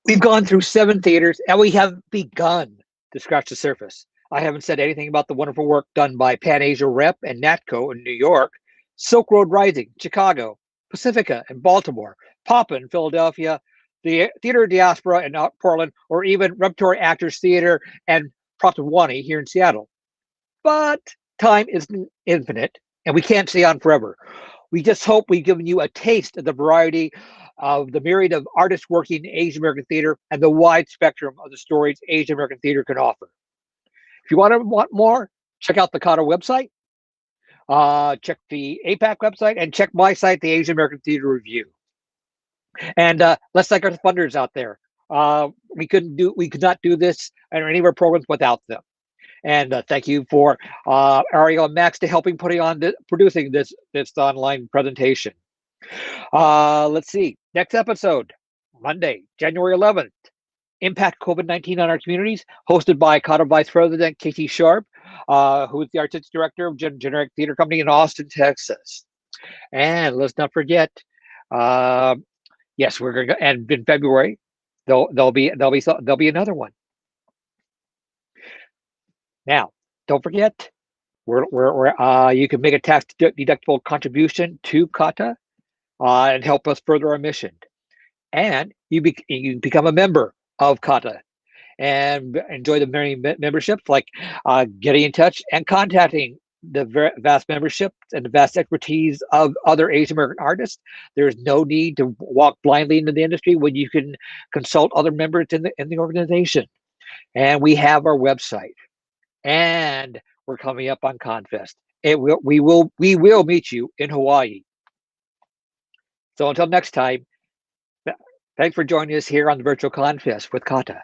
S2: We've gone through 7 theaters and we have begun to scratch the surface. I haven't said anything about the wonderful work done by Pan Asia Rep and NATCO in New York, Silk Road Rising, Chicago, Pacifica in Baltimore, Papa in Philadelphia, the Theater Diaspora in Portland, or even Repertory Actors Theater and Prathithwani here in Seattle. But time isn't infinite and we can't stay on forever. We just hope we've given you a taste of the variety of the myriad of artists working in Asian American theater and the wide spectrum of the stories Asian American theater can offer. If you want more, check out the CAATA website, check the APAC website, and check my site, the Asian American Theater Review. And let's thank our funders out there. We could not do this and any of our programs without them. And thank you for Ariel and Max to helping producing this online presentation. Let's see. Next episode, Monday, January 11th. Impact COVID-19 on our communities, hosted by CAATA Vice President Katie Sharp, who is the Artistic Director of Generic Theater Company in Austin, Texas. And let's not forget, yes, we're going to, and in February, there'll be another one. Now, don't forget, you can make a tax deductible contribution to CAATA and help us further our mission. And you become a member of CAATA and enjoy the many memberships, like getting in touch and contacting the vast membership and the vast expertise of other Asian American artists. There's no need to walk blindly into the industry when you can consult other members in the organization. And we have our website, and we're coming up on ConFest. We will meet you in Hawaii. So until next time, thanks for joining us here on the Virtual ConFest with CAATA.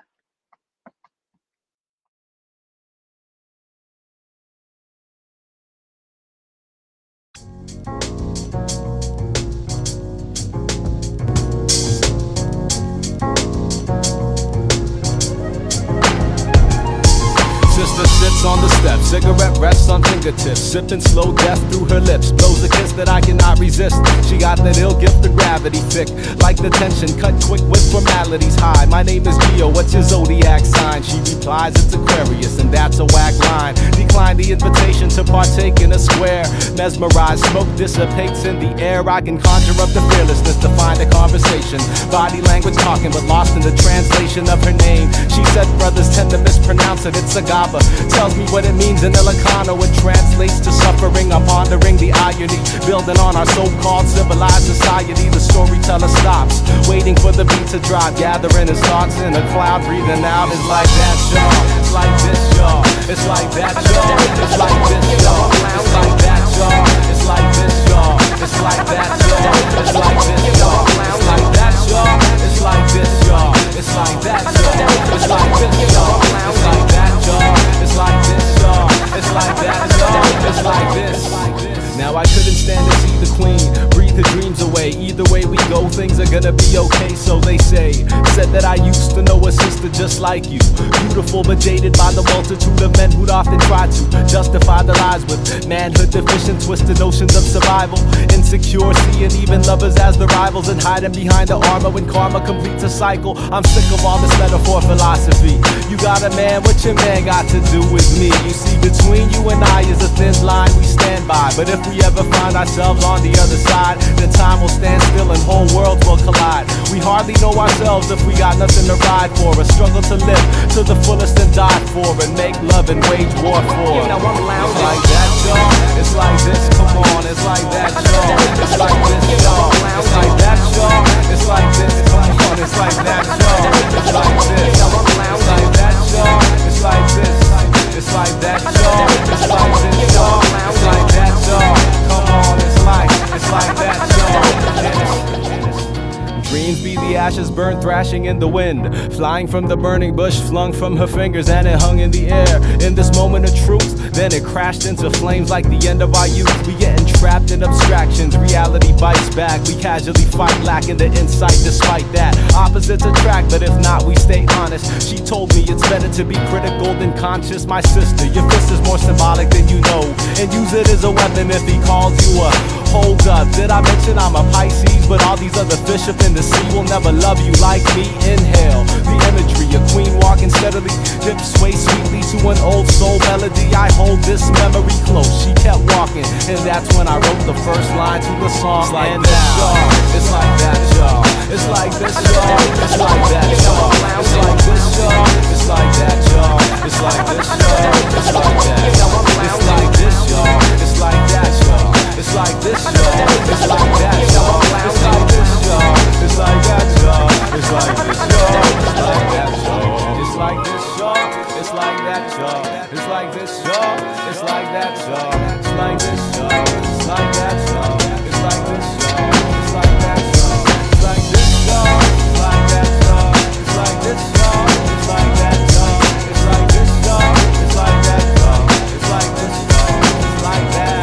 S1: Sister sits on the step, cigarette rests on fingertips, sipping slow death through her lips, blows a kiss that I cannot resist. She got that ill gift of gravity, thick like the tension, cut quick with formalities. Hi, my name is Geo, what's your zodiac sign? She replies, it's Aquarius, and that's a whack line. Decline the invitation to partake in a square. Mesmerized, smoke dissipates in the air. I can conjure up the fearlessness to find a conversation. Body language talking, but lost in the translation of her name. She said brothers tend to mispronounce it, it's Agava. Tells me what it means in Ilocano. It translates to suffering. I'm pondering the irony, building on our so-called civilized society. The storyteller stops, waiting for the beat to drop, gathering his thoughts in a cloud, breathing out. It's like that, y'all. It's like this, y'all. It's like that, y'all. It's like this, y'all. It's like that, y'all. It's like this, y'all. It's like that, y'all. It's like this, y'all. It's like that, y'all. It's like this, y'all. It's like that, y'all. It's like this, y'all. It's like that, y'all. It's like this, y'all. It's like that, y'all. It's like this. Now I couldn't stand to see the queen breathe her dreams away. Either way we go, things are gonna be okay, so they say. Said that I used to know a sister just like you, beautiful but jaded by the multitude of men who'd often try to justify their lives with manhood deficient, twisted notions of survival, insecure, seeing even lovers as the rivals and hiding behind the armor when karma completes a cycle. I'm sick of all this metaphor philosophy. You got a man, what your man got to do with me? You see, between you and I is a thin line we stand by, but if we ever find ourselves on the other side, then time will stand still and whole worlds will collide. We hardly know ourselves if we got nothing to ride for, a struggle to live to the fullest and die for, and make love and wage war for. You know I'm loud. It's like that, y'all. It's like this, come on. It's like that, y'all. It's like this, y'all. It's like that, y'all. It's like this, come on. It's like that, y'all. It's like this. It's like that, y'all. It's like this. It's like that, y'all. It's like this, y'all. It's like that, y'all. Come on, it's like that, y'all. Dreams be the ashes burned, thrashing in the wind, flying from the burning bush, flung from her fingers, and it hung in the air. In this moment of truth, then it crashed into flames like the end of our youth. We getting trapped in abstractions, reality bites back. We casually fight, lacking the insight despite that. Opposites attract, but if not, we stay honest. She told me it's better to be critical than conscious. My sister, your fist is more symbolic than you know, and use it as a weapon if he calls you a hold up. Did I mention I'm a Pisces, but all these other fish up in the sea will never love you like me? Inhale the imagery, a queen walking steadily, hips sway sweetly to an old soul melody. I hold this memory close, she kept walking, and that's when I wrote the first line to the song. It's like this, y'all. It's like that, y'all. It's like this, y'all. It's like that, y'all. It's like this, y'all. It's like that, y'all. It's like this, y'all. It's like that. It's like this, y'all. It's like that, y'all. It's like this, y'all. It's like that, y'all. It's like this, y'all. It's like that, y'all. It's like this, y'all. It's like that, y'all. It's like this, y'all. It's like that, y'all. It's like this, y'all. It's like that, y'all. It's like this, y'all. It's like that, y'all. It's like this, y'all. It's like that, y'all. It's like this, y'all. It's like that, y'all. It's like this, y'all. It's like that, y'all. It's like this, y'all. It's like that, y'all. It's like this, y'all. It's like that.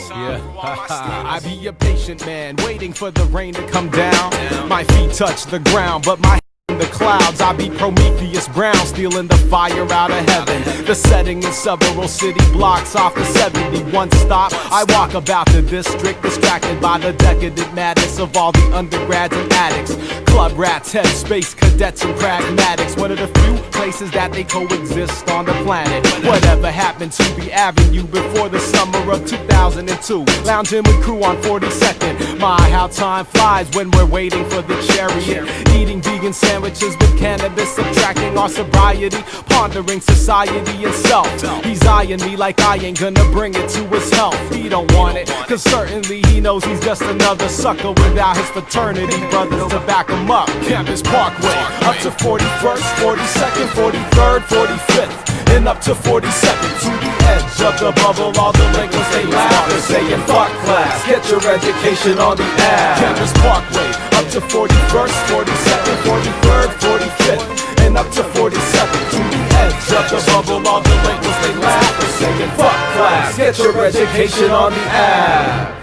S1: Yeah, I be a patient man, waiting for the rain to come down. My feet touch the ground, but my in the clouds. I be Prometheus Brown, stealing the fire out of heaven. The setting is several city blocks off the 71 stop. I walk about the district, distracted by the decadent madness of all the undergrads and addicts, club rats, head space cadets and pragmatics. One of the few places that they coexist on the planet. Whatever happened to the Avenue before the summer of 2002? Lounging with crew on 42nd. My, how time flies when we're waiting for the chariot. Eating vegan sandwiches with cannabis, subtracting our sobriety, pondering society and self. He's eyeing me like I ain't gonna bring it to his health. He don't want it, cause certainly he knows he's just another sucker without his fraternity brothers to back him up. Campus Parkway, up to 41st, 42nd, 43rd, 45th, and up to 42nd, to the edge of the bubble. All delinquents, they laugh and saying fuck class, get your education on the ass. Campus Parkway, up to 41st, 42nd, 43rd, 45th, and up to 47th, to the edge of the bubble. All delinquents, they laugh and saying fuck class, get your education on the ass.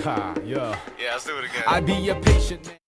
S1: Ha, yeah. Yeah, let's do it again. I be a patient man.